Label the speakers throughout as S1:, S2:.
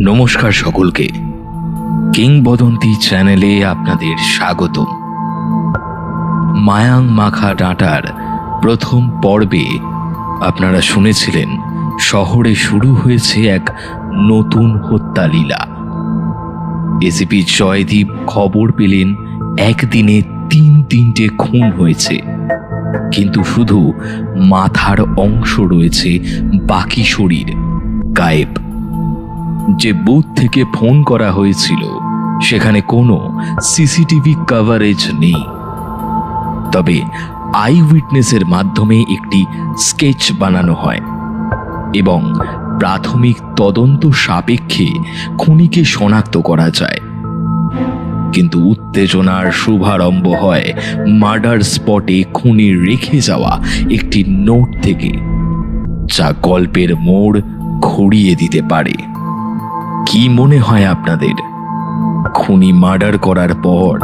S1: নমস্কার সকলকে, কিংবদন্তি চ্যানেলে আপনাদের স্বাগত। মায়াং মাখা ডাঁটার প্রথম পর্বে আপনারা শুনেছিলেন শহরে শুরু হয়েছে এক নতুন হত্যালীলা। এসিপি জয়দীপ খবর পেলেন একদিনে তিনটে খুন হয়েছে, কিন্তু শুধু মাথার অংশ রয়েছে, বাকি শরীর গায়েব। যে বুথ থেকে ফোন করা হয়েছিল সেখানে কোনো সিসিটিভি কভারেজ নেই, তবে আই উইটনেসের মাধ্যমে একটি স্কেচ বানানো হয় এবং প্রাথমিক তদন্ত সাপেক্ষে খুনিকে শনাক্ত করা যায়। কিন্তু উত্তেজনার শুভারম্ভ হয় মার্ডার স্পটে খুনির রেখে যাওয়া একটি নোট থেকে, যা গল্পের মোড় ঘুরিয়ে দিতে পারে। কি মনে হয় আপনাদের, খুনি মার্ডার করার পর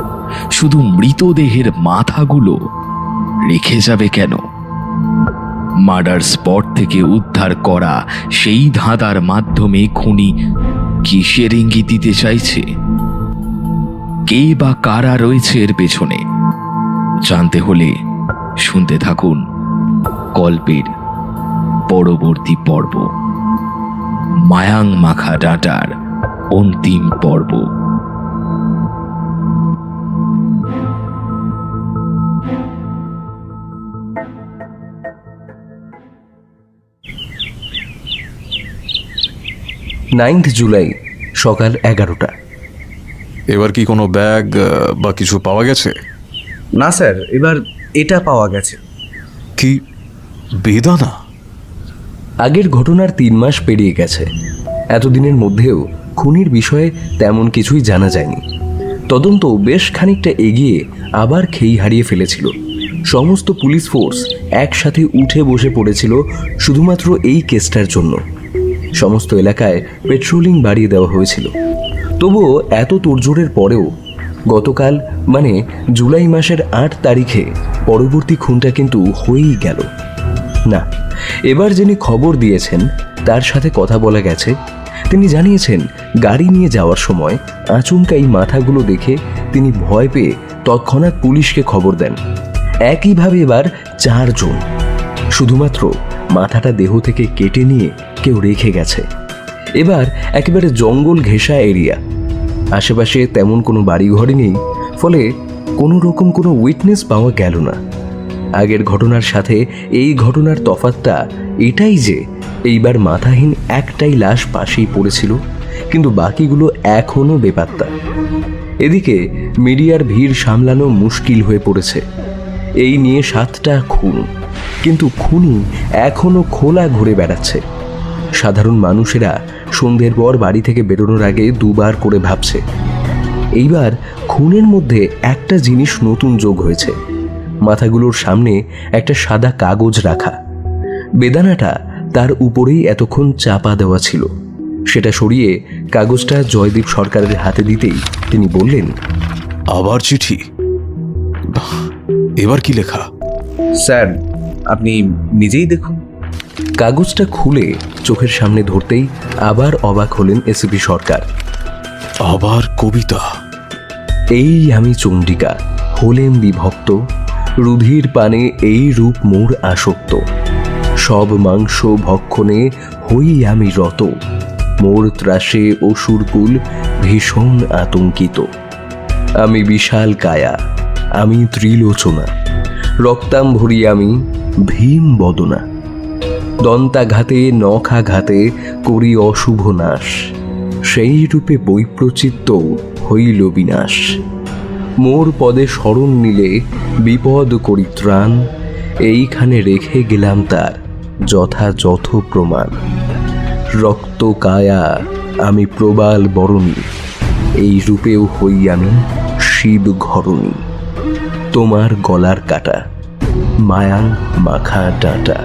S1: শুধু মৃতদেহের মাথাগুলো রেখে যাবে কেন? মার্ডার স্পট থেকে উদ্ধার করা সেই ধাঁধার মাধ্যমে খুনি কিসের ইঙ্গিত দিতে চাইছে? কে বা কারা রয়েছে এর পেছনে? জানতে হলে শুনতে থাকুন গল্পের পরবর্তী পর্ব, মায়াং মাখা ডাঁটার অন্তিম পর্ব।
S2: জুলাই সকাল 11টা।
S3: এবার কি কোনো ব্যাগ বা কিছু পাওয়া গেছে?
S4: না স্যার, এবার এটা পাওয়া গেছে।
S3: কি বেদানা?
S2: আগের ঘটনার 3 মাস পেরিয়ে গেছে। এতদিনের মধ্যেও খুনির বিষয়ে তেমন কিছুই জানা যায়নি। তদন্ত বেশ খানিকটা এগিয়ে আবার খেই হারিয়ে ফেলেছিল। সমস্ত পুলিশ ফোর্স একসাথে উঠে বসে পড়েছিল শুধুমাত্র এই কেসটার জন্য। সমস্ত এলাকায় পেট্রোলিং বাড়িয়ে দেওয়া হয়েছিল। তবুও এত তোড়জোড়ের পরেও গতকাল মানে জুলাই মাসের 8 তারিখে পরবর্তী খুনটা কিন্তু হয়েই গেল না। এবার যিনি খবর দিয়েছেন তার সাথে কথা বলা গেছে। তিনি জানিয়েছেন গাড়ি নিয়ে যাওয়ার সময় আচমকাই মাথাগুলো দেখে তিনি ভয় পেয়ে তৎক্ষণাৎ পুলিশকে খবর দেন। একইভাবে এবার 4 জন, শুধুমাত্র মাথাটা দেহ থেকে কেটে নিয়ে কেউ রেখে গেছে। এবার একেবারে জঙ্গল ঘেঁষা এরিয়া, আশেপাশে তেমন কোনো বাড়িঘরই নেই, ফলে কোনো রকম কোনো উইটনেস পাওয়া গেল না। আগের ঘটনার সাথে এই ঘটনার তফাৎটা এটাই যে এইবার মাথাহীন একটাই লাশ পাশেই পড়েছিল, কিন্তু বাকিগুলো এখনও বেপাত্তা। এদিকে মিডিয়ার ভিড় সামলানো মুশকিল হয়ে পড়েছে। এই নিয়ে 7টা খুন, কিন্তু খুনি এখনও খোলা ঘুরে বেড়াচ্ছে। সাধারণ মানুষেরা সন্ধ্যের পর বাড়ি থেকে বেরোনোর আগে 2 বার করে ভাবছে। এইবার খুনের মধ্যে একটা জিনিস নতুন যোগ হয়েছে। মাথাগুলোর সামনে একটা সাদা কাগজ রাখা। বেদানাটা তার উপরেই এতক্ষণ চাপা দেওয়া ছিল। সেটা সরিয়ে কাগজটা জয়দীপ সরকারের হাতে দিতেই তিনি বললেন,
S3: আবার চিঠি? এবার কি লেখা?
S4: স্যার, আপনি নিজেই দেখুন।
S2: কাগজটা খুলে চোখের সামনে ধরতেই আবার অবাক হলেন এসিপি সরকার।
S3: আবার কবিতা।
S2: এই আমি চণ্ডিকা, হলেম বিভক্ত, রুধির পানে এই রূপ মোর আসক্ত, সব মাংস ভক্ষণে হই আমি রত, মোর ত্রাসে অসুরকুল ভীষণ আতঙ্কিত, আমি বিশাল কায়া, আমি ত্রিলোচনা, রক্তাম্ভরি আমি ভীম বদনা, দন্তাঘাতে নখাঘাতে করি অশুভ নাশ, সেই রূপে বৈপ্রচিত্ত হইল বিনাশ, মোর পদে শরণ নিলে বিপদ করি ত্রাণ, এইখানে রেখে গেলাম তার যথাযথ প্রমাণ, রক্ত কায়া আমি প্রবাল বরণী, এই রূপেও হই আমি শিব ঘরণী, তোমার গলার কাটা, মায়াং মাখা ডাঁটা।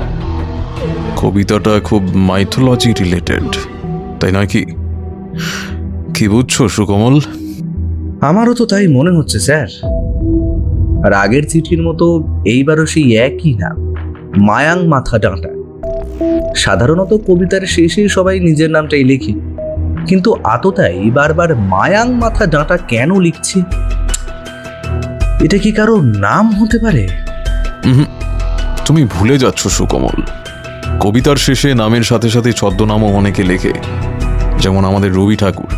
S3: কবিতাটা খুব মাইথোলজি রিলেটেড, তাই নয় কি? কি বুঝছো সুকমল?
S4: আমারও তো তাই মনে হচ্ছে স্যার। আর আগের চিঠির মতো এইবারও সেই একই নাম, মায়াং মাথা ডাঁটা। সাধারণত কবিতার শেষে সবাই নিজের নামটাই লিখি, কিন্তু আততাই বারবার মায়াং মাথা ডাঁটা কেন লিখছে? এটা কি কারো নাম হতে পারে?
S3: তুমি ভুলে যাচ্ছ সুকমল, কবিতার শেষে নামের সাথে সাথে ছদ্মনামও অনেকে লেখে। যেমন আমাদের রবি ঠাকুর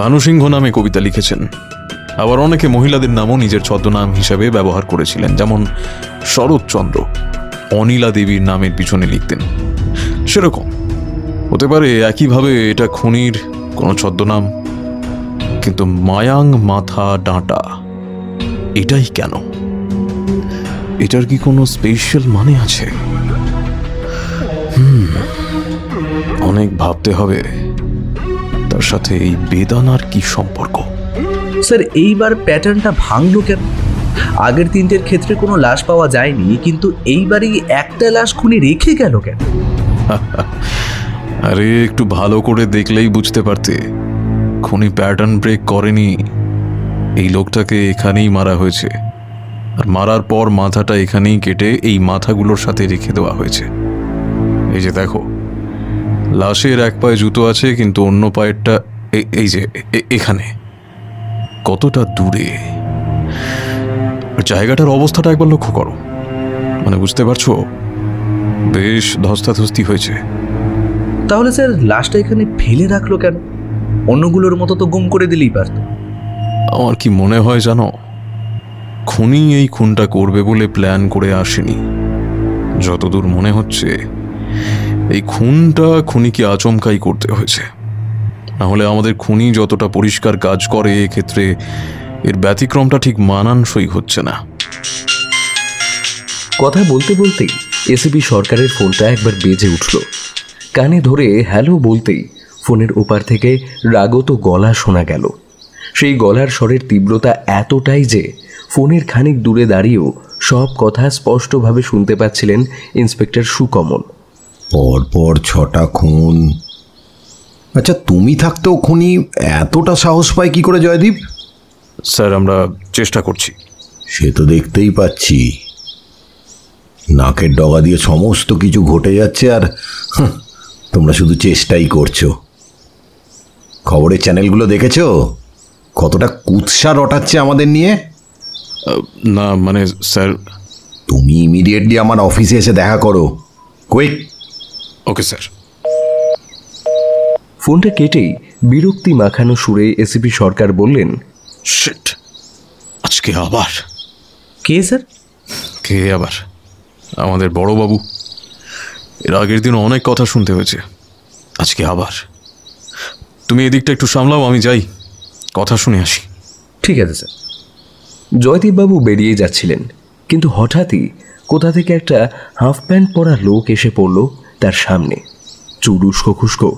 S3: ভানুসিংহ নামে কবিতা লিখেছেন। আবার অনেকে মহিলাদের নামও নিজের ছদ্মনাম হিসাবে ব্যবহার করেছিলেন, যেমন শরৎচন্দ্র অনিলা দেবীর নামের পিছনে লিখতেন। সেরকম হতে পারে একইভাবে এটা খুনির কোনো ছদ্মনাম। কিন্তু মায়াং মাথা ডাঁটা এটাই কেন? এটার কি কোনো স্পেশাল মানে আছে? অনেক ভাবতে হবে। তার সাথে এই বেদানার কি সম্পর্ক?
S4: স্যার, এইবার প্যাটার্নটা ভাঙলো কেন? আগের তিনটের ক্ষেত্রে কোনো লাশ পাওয়া যায়নি, কিন্তু এইবারই একটা লাশ খুনি রেখে গেল কেন?
S3: আরে একটু ভালো করে দেখলেই বুঝতে পারতে। খুনি প্যাটার্ন ব্রেক করেনি। এই লোকটাকে এখানেই মারা হয়েছে, আর মারার পর মাথাটা এখানেই কেটে এই মাথাগুলোর সাথে রেখে দেওয়া হয়েছে। এই যে দেখো, লাশের এক পায়ে জুতো আছে, কিন্তু অন্য পায়েরটা এই যে এখানে। কতটা দূরে! জায়গাটার অবস্থাটা একবার লক্ষ্য করো। মানে বুঝতে পারছো, বেশ ধস্তাধস্তি হয়েছে।
S4: তাহলে স্যার লাশটা এখানে ফেলে রাখলো কেন? অন্যগুলোর মতো তো গুম করে দিলেই পারত।
S3: আমার কি মনে হয় জানো, খুনি এই খুনটা করবে বলে প্ল্যান করে আসেনি। যতদূর মনে হচ্ছে এই খুনটা খুনিকে আচমকাই করতে হয়েছে। নাহলে আমাদের খুনি যতটা পরিষ্কার কাজ করে, এক্ষেত্রে এর ব্যতিক্রমটা ঠিক মানানসই হচ্ছে না।
S2: কথা বলতে বলতেই এসিপি সরকারের ফোনটা একবার বেজে উঠল। কানে ধরে হ্যালো বলতেই ফোনের ওপার থেকে রাগত গলা শোনা গেল। সেই গলার স্বরের তীব্রতা এতটাই যে ফোনের খানিক দূরে দাঁড়িয়েও সব কথা স্পষ্টভাবে শুনতে পাচ্ছিলেন ইন্সপেক্টর সুকমল।
S5: পরপর 6টা খুন। আচ্ছা, তুমি থাকতেও খুনি এতটা সাহস পায় কি করে জয়দীপ?
S3: স্যার, আমরা চেষ্টা করছি।
S5: সে তো দেখতেই পাচ্ছি। নাকের ডগা দিয়ে সমস্ত কিছু ঘটে যাচ্ছে, আর তোমরা শুধু চেষ্টাই করছো। খবরের চ্যানেলগুলো দেখেছো কতটা কুৎসা রটাচ্ছে আমাদের নিয়ে?
S3: না মানে স্যার।
S5: তুমি ইমিডিয়েটলি আমার অফিসে এসে দেখা করো, কুইক।
S3: Okay sir.
S2: ফোনটা কেটেই বিরক্তি মাখানো সুরে এসিপি সরকার বললেন,
S3: শিট, আজকে আবার?
S4: কে স্যার?
S3: কে আবার? আমাদের বড়বাবু। এর আগের দিন অনেক কথা শুনতে হয়েছে, আজকে আবার। তুমি এদিকটা একটু সামলাও, আমি যাই, কথা শুনে আসি।
S4: ঠিক আছে স্যার।
S2: জয়দীপবাবু বেরিয়ে যাচ্ছিলেন, কিন্তু হঠাৎই কোথা থেকে একটা হাফ প্যান্ট পরা লোক এসে পড়ল তার সামনে। চুল উস্কো খুস্কো,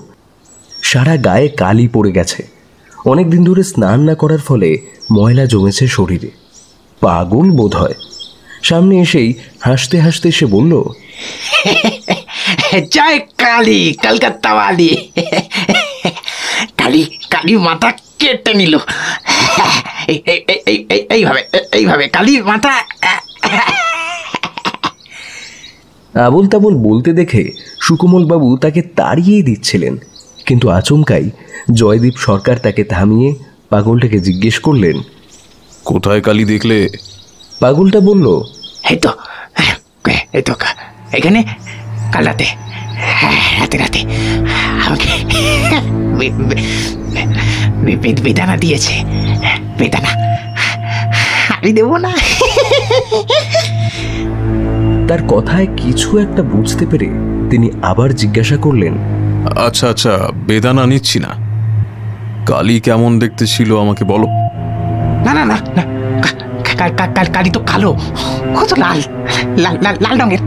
S2: সারা গায়ে কালি পড়ে গেছে। অনেকদিন ধরে স্নান না করার ফলে ময়লা জমেছে শরীরে। পাগল বোধ হয়। সামনে এসেই হাসতে হাসতে সে বলল,
S6: জয় কালী, কলকাতা वाली। কালী কালী মাথা কেটে নিল। এইভাবে এইভাবে কালী মাথা।
S2: আবল তাবল বলতে দেখে সুকমলবাবু তাকে তাড়িয়েই দিচ্ছিলেন, কিন্তু আচমকাই জয়দীপ সরকার তাকে থামিয়ে পাগলটাকে জিজ্ঞেস করলেন,
S3: কোথায় কালি দেখলে?
S2: পাগলটা বলল,
S6: এই তো এখানে কাল রাতে, রাতে রাতে আমাকে বেদানা দিয়েছে। বেদানা আমি দেবো না।
S2: তার কথায় কিছু একটা বুঝতে পেরে তিনি আবার জিজ্ঞাসা করলেন,
S3: আচ্ছা আচ্ছা, বেদানা নিচ্ছি না। কালি কেমন দেখতে ছিল আমাকে বলো।
S6: না না না না, কালি তো কালো, কত লাল লাল লাল রঙের।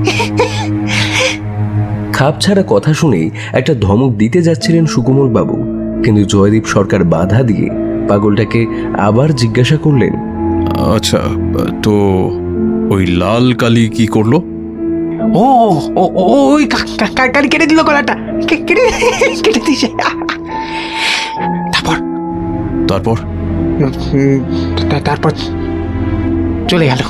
S2: খাপ ছাড়া কথা শুনেই একটা ধমক দিতে যাচ্ছিলেন সুকমল বাবু, কিন্তু জয়দীপ সরকার বাধা দিয়ে পাগলটাকে আবার জিজ্ঞাসা করলেন,
S3: আচ্ছা, তো ওই লাল কালি কি করলো?
S6: ও ওই কালি কেটে দিল গলাটা, কেটে দিয়েছে। তারপর
S3: তারপর
S6: তারপর চলে গেল।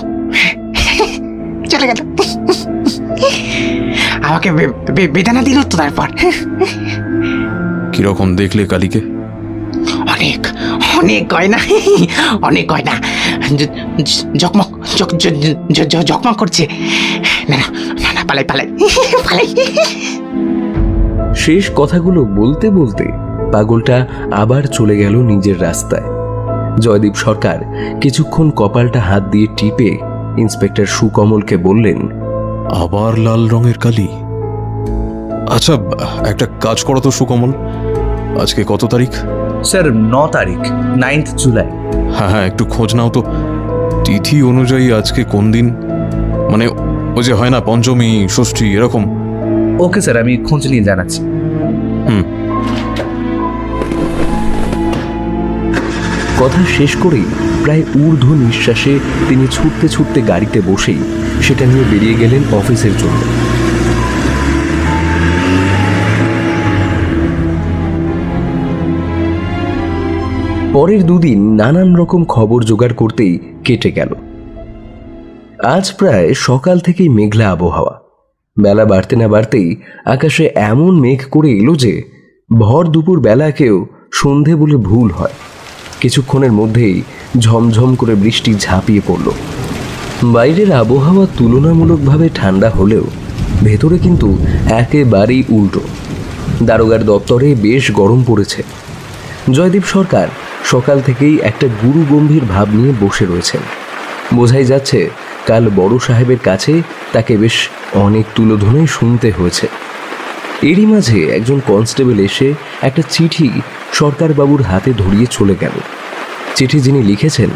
S6: আমাকে বেদানা দিল তো। তারপর
S3: কিরকম দেখলে কালীকে?
S6: অনেক অনেক গয়না, অনেক গয়না, জকমক জকমক করছে। না না না না, পালাই পালাই পালাই।
S2: শেষ কথাগুলো বলতে বলতে পাগলটা আবার চলে গেল নিজের রাস্তায়। জয়দীপ সরকার কিছুক্ষণ কপালটা হাত দিয়ে টিপে ইন্সপেক্টর সুকমলকে বললেন,
S3: আবার লাল রঙের কালি? আচ্ছা, একটা কাজ করো তো সুকমল, আজকে কত তারিখ?
S4: স্যার 9 তারিখ, 9th জুলাই।
S3: হ্যাঁ হ্যাঁ, একটু খোঁজ নাও তো তিথি অনুযায়ী আজকে কোন দিন, মানে ওই যে হয় না পঞ্চমী, ষষ্ঠী, এরকম।
S4: ওকে স্যার, আমি খোঁজ নিয়ে জানাচ্ছি।
S2: কথা শেষ করেই প্রায় ঊর্ধ্ব নিঃশ্বাসে তিনি ছুটতে ছুটতে গাড়িতে বসেই সেটা নিয়ে বেরিয়ে গেলেন অফিসের জন্য। পরের দুদিন নানান রকম খবর জোগাড় করতেই কেটে গেল। আজ প্রায় সকাল থেকেই মেঘলা আবহাওয়া। বেলা বাড়তে না বাড়তেই আকাশে এমন মেঘ করে এলো যে ভর দুপুর বেলাকেও সন্ধে বলে ভুল হয়। কিছুক্ষণের মধ্যেই ঝমঝম করে বৃষ্টি ঝাঁপিয়ে পড়ল। বাইরের আবহাওয়া তুলনামূলকভাবে ঠান্ডা হলেও ভেতরে কিন্তু একেবারেই উল্টো। দারোগার দপ্তরে বেশ গরম পড়েছে। জয়দীপ সরকার সকাল থেকেই একটা গুরু গম্ভীর ভাব নিয়ে বসে রয়েছেন। বোঝাই যাচ্ছে কাল বড় সাহেবের কাছে তাকে বেশ অনেক তুলোধনাই শুনতে হয়েছে। এরই মাঝে একজন কনস্টেবল এসে একটা চিঠি সরকারবাবুর হাতে ধরিয়ে চলে গেল। চিঠি যিনি লিখেছেন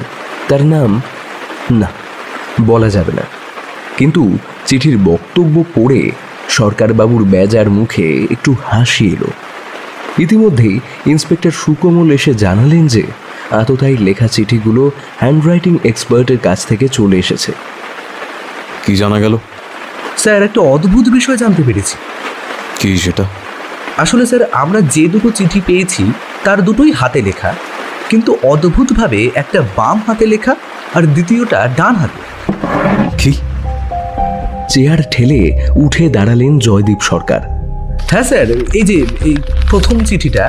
S2: তার নাম না বলা যাবে না, কিন্তু চিঠির বক্তব্য পড়ে সরকারবাবুর বেজার মুখে একটু হাসি এলো। ইতিমধ্যেই ইন্সপেক্টর সুকমল এসে জানালেন যে আততায়ী লেখা চিঠিগুলো হ্যান্ডরাইটিং এক্সপার্টের কাছ থেকে চলে এসেছে।
S3: কি জানা গেল?
S4: স্যার, একটা অদ্ভুত বিষয় জানতে পেরেছি।
S3: কি সেটা?
S4: আসলে স্যার, আমরা যে দুটো চিঠি পেয়েছি তার দুটোই হাতে লেখা, কিন্তু অদ্ভুতভাবে একটা বাম হাতে লেখা আর দ্বিতীয়টা ডান হাতে।
S3: কি?
S2: চেয়ার ঠেলে উঠে দাঁড়ালেন জয়দীপ সরকার।
S4: হ্যাঁ স্যার, এই প্রথম চিঠিটা,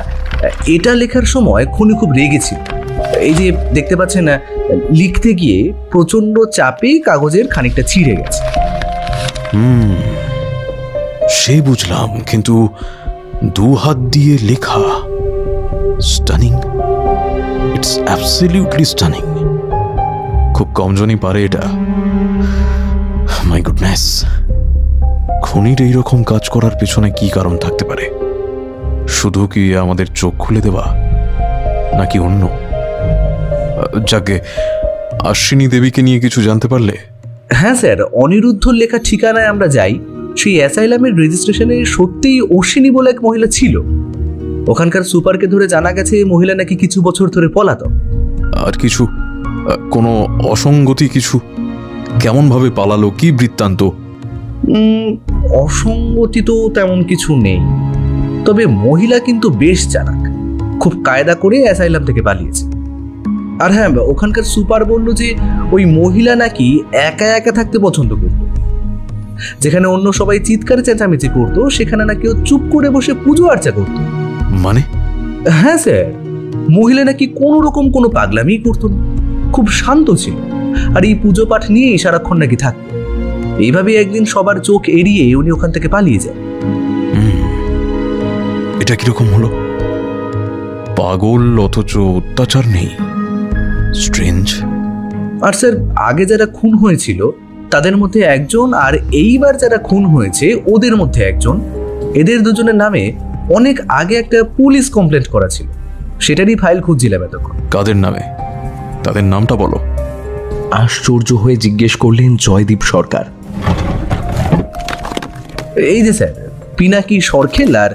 S4: এটা লেখার সময় খুনি খুব রেগেছিল। এই যে দেখতে পাচ্ছেন না, লিখতে গিয়ে প্রচন্ড চাপে কাগজের খানিকটা ছিঁড়ে গেছে।
S3: সে বুঝলাম, কিন্তু দু হাত দিয়ে লেখা, স্টানিং, ইটস অ্যাবসলিউটলি স্টানিং। খুব কমজনই পারে এটা। মাই গুডনেস, খুনির এইরকম কাজ করার পেছনে কি কারণ থাকতে পারে? শুধু কি আমাদের চোখ খুলে দেওয়া, নাকি অন্য? যাকে আশ্বিনী দেবীকে নিয়ে কিছু জানতে পারলে?
S4: হ্যাঁ স্যার, অনিরুদ্ধর লেখা ঠিকানায় আমরা যাই। সেই অ্যাসাইলামের রেজিস্ট্রেশনে সত্যিই অশ্বিনী বলে এক মহিলা ছিল। ওখানকার সুপারকে ধরে জানা গেছে এই মহিলা নাকি কিছু বছর ধরে পলাতক।
S3: আর কিছু, কোনো অসঙ্গতি কিছু? কেমন ভাবে পালালো, কি বৃত্তান্ত?
S4: অসঙ্গতি তো তেমন কিছু নেই, তবে মহিলা কিন্তু বেশ চালাক, খুব কায়দা করে অ্যাসাইলাম থেকে পালিয়েছে। আর হ্যাঁ, ওখানকার সুপার বলল যে ওই মহিলা নাকি একা একা থাকতে পছন্দ করত। যেখানে অন্য সবাই চিৎকারে চেঁচামেচি করতো, সেখানে নাকি ও চুপ করে বসে পুজো আর্চা করত।
S3: মানে?
S4: হ্যাঁ স্যার, মহিলা নাকি কোনো রকম কোনো পাগলামি করতো না, খুব শান্ত ছিল, আর এই পুজো পাঠ নিয়েই সারাক্ষণ নাকি থাকতো। এইভাবে একদিন সবার চোখ এড়িয়ে উনি ওখান থেকে পালিয়ে যায়।
S3: এটা কিরকম হলো? পাগল অথচ অত্যাচার নেই, স্ট্রেঞ্জ।
S4: আর স্যার, আগে যারা খুন হয়েছিল তাদের মধ্যে একজন, আর এইবার যারা খুন হয়েছে ওদের মধ্যে একজন, এদের দুজনের নামে অনেক আগে একটা পুলিশ কমপ্লেন্ট করা ছিল। সেটারই ফাইল খুঁজছিলাম এতক্ষণ।
S3: কাদের নামে? তাদের নামটা বলো।
S2: আশ্চর্য হয়ে জিজ্ঞেস করলেন জয়দীপ সরকার।
S4: এই যে স্যার, পিনাকি সরখেল আর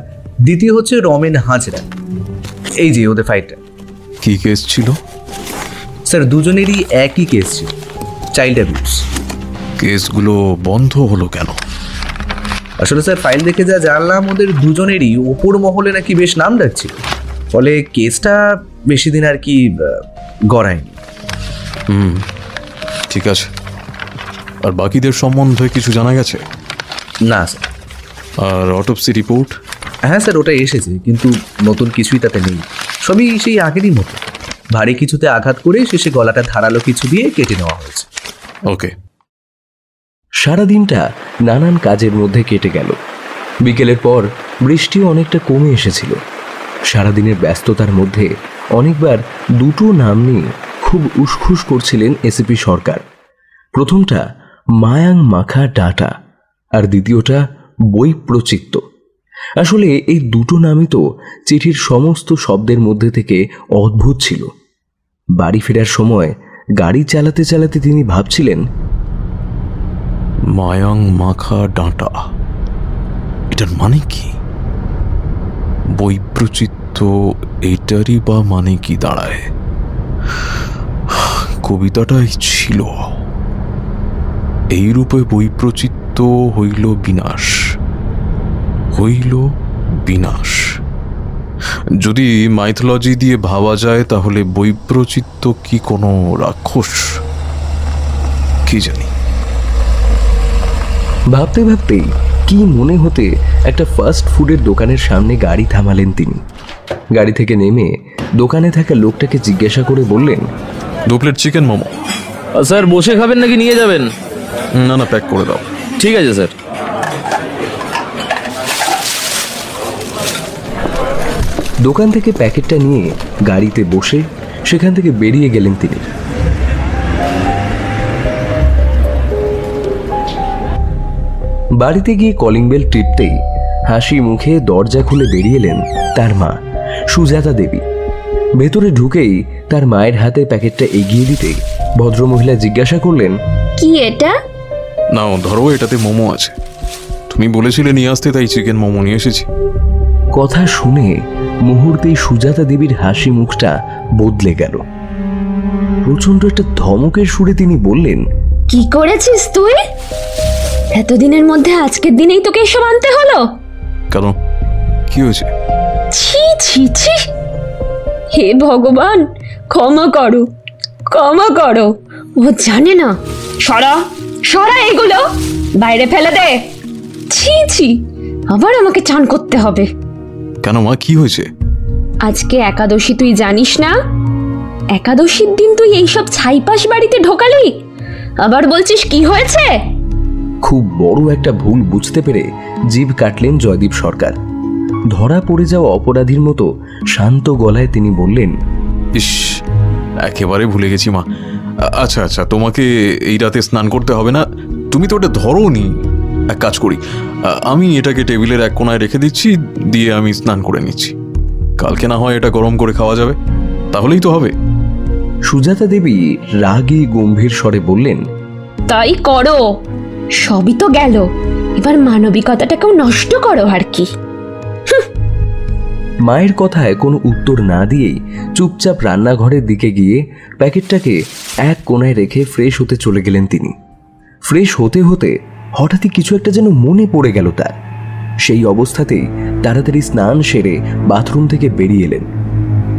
S4: দ্বিতীয় হচ্ছে রমেন হাজরা। এই যে ওদের ফাইলটা।
S3: কি কেস ছিল?
S4: স্যার, দুজনেরই একই কেস ছিল, চাইল্ড অ্যাবিউজ।
S3: কেসগুলো বন্ধ হলো কেন?
S4: আসলে স্যার, ফাইল দেখে যা জানলাম ওদের দুজনেরই ওপর মহলে নাকি বেশ নাম ডাকছিল, ফলে কেসটা বেশি দিন আর কি গড়ায়নি।
S3: ঠিক আছে। আর বাকিদের সম্বন্ধে কিছু জানা গেছে?
S4: না স্যার।
S3: আর অটোপসি রিপোর্ট?
S4: হ্যাঁ স্যার, ওটা এসেছে, কিন্তু নতুন কিছুই তাতে নেই। সবই সেই আগেরই মতো। ভারী কিছুতে আঘাত করে শেষে গলাটা ধারালো কিছু দিয়ে কেটে নেওয়া হয়েছে।
S3: ওকে।
S2: সারাদিনটা নানান কাজের মধ্যে কেটে গেল। বিকেলের পর বৃষ্টিও অনেকটা কমে এসেছিল। সারাদিনের ব্যস্ততার মধ্যে অনেকবার দুটো নাম নিয়ে খুব উসখুস করছিলেন এসিপি সরকার। প্রথমটা মায়াং মাখা ডাটা আর দ্বিতীয়টা বৈপ্রচিত্ত। আসলে এই দুটো নামই তো চিঠির সমস্ত শব্দের মধ্যে থেকে অদ্ভুত ছিল। বাড়ি ফেরার সময় গাড়ি চালাতে চালাতে তিনি ভাবছিলেন,
S3: মায়াং মাখা ডাঁটা, এটার মানে কি? বৈপ্রচিত্ত, এটারই বা মানে কি দাঁড়ায়? কবিতাটাই ছিল, এই রূপে বৈপ্রচিত্ত হইল বিনাশ, হইল বিনাশ। যদি মাইথোলজি দিয়ে ভাবা যায় তাহলে বৈপ্রচিত্ত কি কোনো রাক্ষস? কি জানি।
S2: ভাবতে ভাবতেই কি মনে হতে একটা ফাস্ট ফুডের দোকানের সামনে গাড়ি থামালেন তিনি। গাড়ি থেকে নেমে দোকানে থাকা লোকটাকে জিজ্ঞাসা করে বললেন,
S3: 2 প্লেট চিকেন মোমো।
S1: স্যার বসে খাবেন নাকি নিয়ে যাবেন?
S3: না না, প্যাক করে দাও।
S1: ঠিক আছে স্যার।
S2: দোকান থেকে প্যাকেটটা নিয়ে গাড়িতে বসে সেখান থেকে বেরিয়ে গেলেন তিনি। বাড়িতে গিয়ে কলিং বেল টিপতেই হাসি মুখে দরজা খুলে বেরিয়ে এলেন তার মা সুজাতা দেবী। ভেতরে ঢুকেই তার মায়ের হাতে প্যাকেটটা এগিয়ে দিতেই ভদ্রমহিলা জিজ্ঞাসা করলেন,
S7: কি এটা?
S3: নাও ধরো, এটাতে মোমো আছে। তুমি বলেছিলে নিয়ে আসতে, তাই চিকেন মোমো নিয়ে এসেছি।
S2: কথা শুনে মুহূর্তেই সুজাতা দেবীর হাসি মুখটা বদলে গেল। প্রচন্ড একটা ধমকের সুরে তিনি বললেন,
S7: কি করেছিস তুই? এতদিনের মধ্যে আজকের দিনেই তোকে এসব আনতে হলো?
S3: কেন, কি হয়েছে?
S7: ছি ছি ছি, হে ভগবান, ক্ষমা করো, ক্ষমা করো। ও জানে না। সরা সরা, এগুলো বাইরে ফেলে দে। ছি ছি, আবার আমাকে চান করতে হবে।
S3: কেন মা, কি হয়েছে?
S7: আজকে একাদশী, তুই জানিস না? একাদশীর দিন তুই এইসব ছাইপাশ বাড়িতে ঢোকালি, আবার বলছিস কি হয়েছে?
S2: খুব বড় একটা ভুল বুঝতে পেরে জিভ কাটলেন জয়দীপ সরকার। ধরা পড়ে যাওয়া অপরাধীর মতো শান্ত গলায় তিনি বললেন,
S3: ইস, একেবারে ভুলে গেছি মা। আচ্ছা আচ্ছা, তোমাকে এই রাতে স্নান করতে হবে না, তুমি তো ওটা ধরো নি। এক কাজ করি, আমি এটাকে টেবিলের এক কোনায় রেখে দিচ্ছি, দিয়ে আমি স্নান করে নিচ্ছি। কালকে না হয় এটা গরম করে খাওয়া যাবে, তাহলেই তো হবে।
S2: সুজাতা দেবী রাগে গম্ভীর স্বরে বললেন,
S7: তাই করো, সবই তো গেল, এবার মানবিকতাটাকেও নষ্ট করো আর কি।
S2: মায়ের কথায় কোনো উত্তর না দিয়েই চুপচাপ রান্নাঘরের দিকে গিয়ে প্যাকেটটাকে এক কোনায় রেখে ফ্রেশ হতে চলে গেলেন তিনি। ফ্রেশ হতে হতে হঠাৎই কিছু একটা যেন মনে পড়ে গেল তার। সেই অবস্থাতেই তাড়াতাড়ি স্নান সেরে বাথরুম থেকে বেরিয়ে এলেন।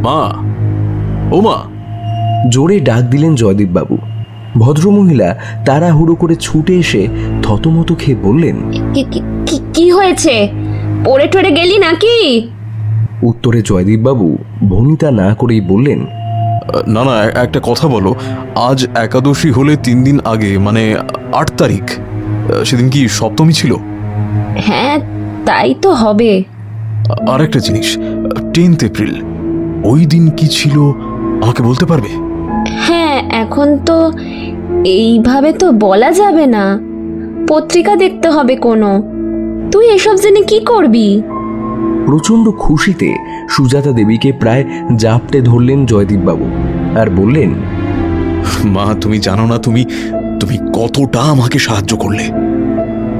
S3: মা, ও মা!
S2: জোরে ডাক দিলেন জয়দীপ বাবু। ভদ্রমহিলা তাড়াহুড়ো করে ছুটে এসে থতমত খেয়ে বললেন,
S7: কি হয়েছে? পড়ে টরে গেলি নাকি?
S2: উত্তরে জয়দীপ বাবু ভনিতা না করেই বললেন,
S3: না না, একটা কথা বলো, আজ একাদশী হলে 3 দিন আগে, মানে 8 তারিখ, সেদিন কি সপ্তমী ছিল?
S7: হ্যাঁ, তাই তো হবে।
S3: আর একটা জিনিস, 10th এপ্রিল, ওই দিন কি ছিল আমাকে বলতে পারবে?
S7: হ্যাঁ, এখন তো এইভাবে তো বলা যাবে না, পত্রিকা দেখতে হবে কোনো। তুই এসব জেনে কি করবি?
S2: প্রচন্ড খুশিতে সুজাতা দেবীকে প্রায় জাপটে ধরলেন জয়দীপ বাবু আর বললেন,
S3: মা, তুমি জানো না তুমি তুমি কতটা আমাকে সাহায্য করলে।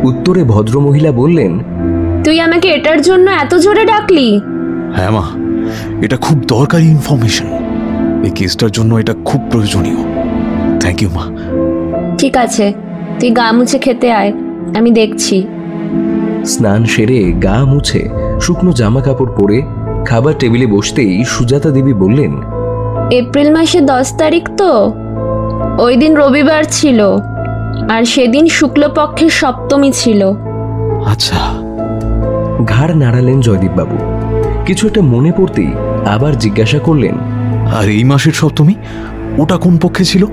S2: উত্তরে ভদ্রমহিলা বললেন,
S7: তুই আমাকে এটার জন্য এত জোরে ডাকলি?
S3: হ্যাঁ মা, এটা খুব দরকারি ইনফরমেশন, এই কেসটার জন্য এটা খুব প্রয়োজনীয়। থ্যাংক ইউ মা।
S7: ঠিক আছে, তুই গা মুছে খেতে আয়, আমি দেখছি।
S2: স্নান সেরে গা মুছে শুকনো জামা কাপড় পরে খাবার টেবিলে বসতেই সুজাতা দেবী বললেন,
S7: এপ্রিল মাসে 10 তারিখ তো, ওই দিন রবিবার ছিল, আর সেদিন শুক্লপক্ষের সপ্তমী ছিল।
S3: আচ্ছা,
S2: ঘাড় নাড়ালেন জয়দীপবাবু। কিছু একটা মনে পড়তেই আবার জিজ্ঞাসা করলেন,
S3: আর এই মাসের সপ্তমী ওটা কোন পক্ষে ছিল?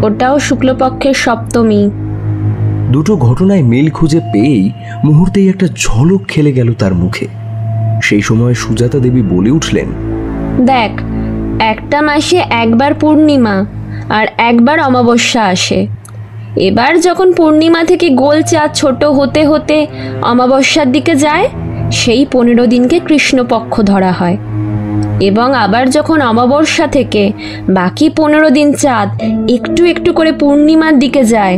S7: ওটাও শুক্লপক্ষের সপ্তমী।
S2: দুটো ঘটনায় মিল খুঁজে পেয়েই মুহূর্তেই একটা ঝলক খেলে গেল তার মুখে। সেই সময় সুজাতা দেবী বলে উঠলেন,
S7: দেখ, একটা মাসে একবার পূর্ণিমা আর একবার অমাবস্যা আসে। এবার যখন পূর্ণিমা থেকে গোল চাঁদ ছোট হতে হতে অমাবস্যার দিকে যায়, সেই 15 দিনকে কৃষ্ণপক্ষ ধরা হয়। এবং আবার যখন অমাবস্যা থেকে বাকি 15 দিন চাঁদ একটু একটু করে পূর্ণিমার দিকে যায়,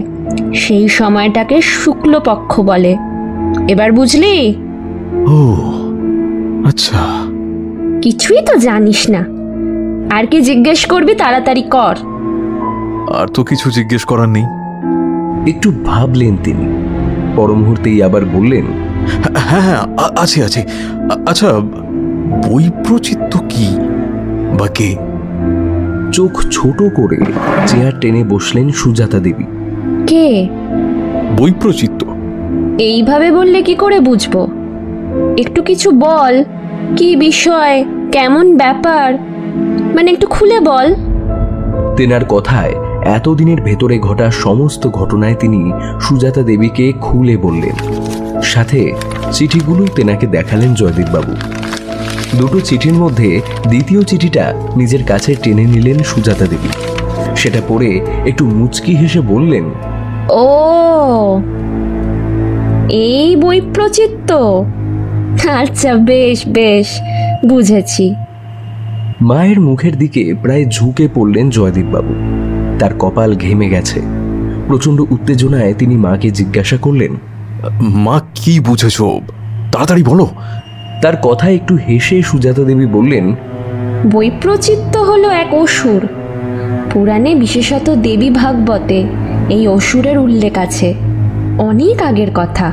S7: সেই সময়টাকে শুক্লপক্ষ বলে। এবার বুঝলি?
S3: ও আচ্ছা।
S7: কিছুই তো জানিস না, আর কি জিজ্ঞেস করবি? তাড়াতাড়ি কর।
S3: আর তো কিছু জিজ্ঞেস করার নেই।
S2: একটু ভাবলেন তিনি, পর মুহূর্তেই আবার বললেন,
S3: হ্যাঁ হ্যাঁ আছে আছে। আচ্ছা, বৈপ্রচিত্য কি বা কে?
S2: চোখ ছোট করে চেয়ার টেনে বসলেন সুজাতা দেবী।
S7: কে?
S3: বৈপ্রচিত্য?
S7: এইভাবে বললে কি করে বুঝবো? একটু কিছু বল, কি বিষয়, কেমন ব্যাপার, মানে একটু খুলে বল।
S2: তেনার কথায় এতদিনের ভেতরে ঘটা সমস্ত ঘটনায় তিনি সুজাতা দেবীকে খুলে বললেন। সাথে চিঠিগুলো তেনাকে দেখালেন জয়দীপবাবু। দুটো চিঠির মধ্যে দ্বিতীয় চিঠিটা নিজের কাছে টেনে নিলেন সুজাতা দেবী। সেটা পড়ে একটু মুচকি হেসে বললেন,
S7: ও, এই বৈপ্রচিত্য। আচ্ছা, বেশ বেশ, বুঝেছি।
S2: মায়ের মুখের দিকে প্রায় ঝুঁকে পড়লেন জয়দীপবাবু। তার কপাল ঘেমে গেছে। প্রচন্ড উত্তেজনায় তিনি মাকে জিজ্ঞাসা করলেন,
S3: মা কি বুঝেছ? তাড়াতাড়ি বলো।
S2: তার কথা একটু হেসে সুজাতা দেবী বললেন,
S7: বৈপ্রচিত্য হলো এক অসুর। পুরাণে, বিশেষত দেবী ভাগবতে এই অসুরের উল্লেখ আছে। অনেক আগের কথা,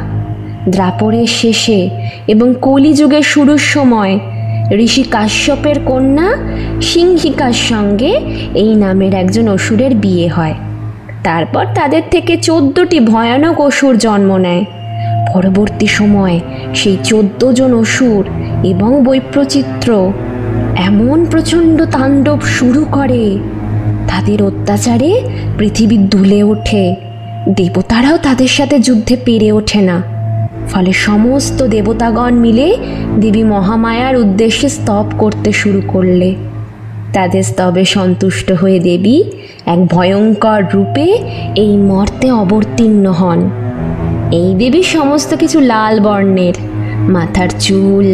S7: দ্রাপরের শেষে এবং কলিযুগের শুরুর সময় ঋষি কাশ্যপের কন্যা সিংহিকার সঙ্গে এই নামের একজন অসুরের বিয়ে হয়। তারপর তাদের থেকে 14টি ভয়ানক অসুর জন্ম নেয়। পরবর্তী সময় সেই 14 জন অসুর এবং বৈপ্রচিত্র এমন প্রচণ্ড তাণ্ডব শুরু করে, তাদের অত্যাচারে পৃথিবী দুলে ওঠে। দেবতারাও তাদের সাথে যুদ্ধে পেরে ওঠে না। ফলে সমস্ত দেবতাগণ মিলে দেবী মহামায়ার উদ্দেশ্যে স্তব করতে শুরু করলে। তাদের স্তবে সন্তুষ্ট হয়ে দেবী এক ভয়ঙ্কর রূপে এই মর্তে অবতীর্ণ হন। এই দেবী সমস্ত কিছু লাল বর্ণের, মাথার চুল,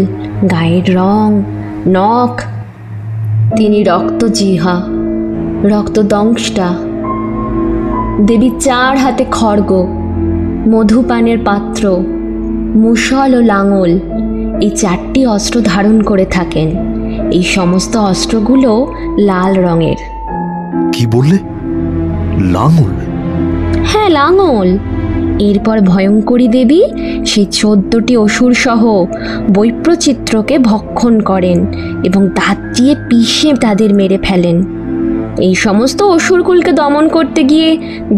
S7: গায়ের রং, নখ। তিনি রক্তজিহ্বা, রক্তদংষ্টা। দেবী 4 হাতে খড়গ, মধুপানের পাত্র, মুষল ও লাঙল, এই 4টি অস্ত্র ধারণ করে থাকেন। এই সমস্ত অস্ত্রগুলো লাল রঙের।
S3: কি বললে? লাঙল?
S7: হ্যাঁ, লাঙল। এরপর ভয়ঙ্করী দেবী সেই 14টি অসুর সহ বৈপ্রচিত্রকে ভক্ষণ করেন এবং দাঁত দিয়ে পিষে তাদের মেরে ফেলেন। এই সমস্ত অসুরকুলকে দমন করতে গিয়ে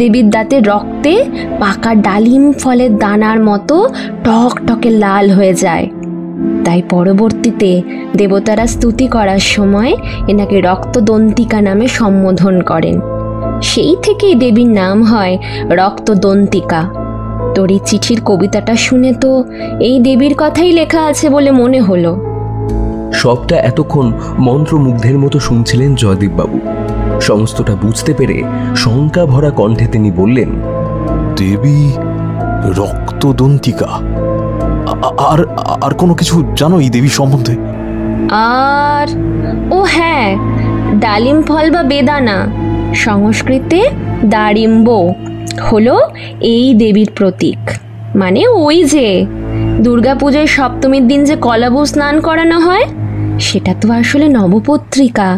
S7: দেবীর দাঁতে রক্তে পাকা ডালিম ফলের দানার মতো টকটকে লাল হয়ে যায়। তাই পরবর্তীতে দেবতারা স্তুতি করার সময় এনাকে রক্তদন্তিকা নামে সম্বোধন করেন। সেই থেকেই দেবীর নাম হয় রক্তদন্তিকা। তোর এই চিঠির কবিতাটা শুনে তো এই দেবীর কথাই লেখা আছে বলে মনে হলো।
S2: সবটা এতক্ষণ মন্ত্রমুগ্ধের মতো শুনছিলেন জয়দীপবাবু। সমস্তটা বুঝতে পেরে শঙ্কা ভরা কণ্ঠে তিনি বললেন,
S3: দেবী রক্তদন্তিকা? আর আর কোনো কিছু জানো এই দেবী সম্বন্ধে?
S7: আর ও হ্যাঁ, ডালিম ফল বা বেদানা, সংস্কৃতে দারিম্ব, হলো এই দেবীর প্রতীক। মানে ওই যে দুর্গাপূজার সপ্তমীর দিন যে কলাবু স্নান করানো হয়, সেটা তো আসলে নবপত্রিকা।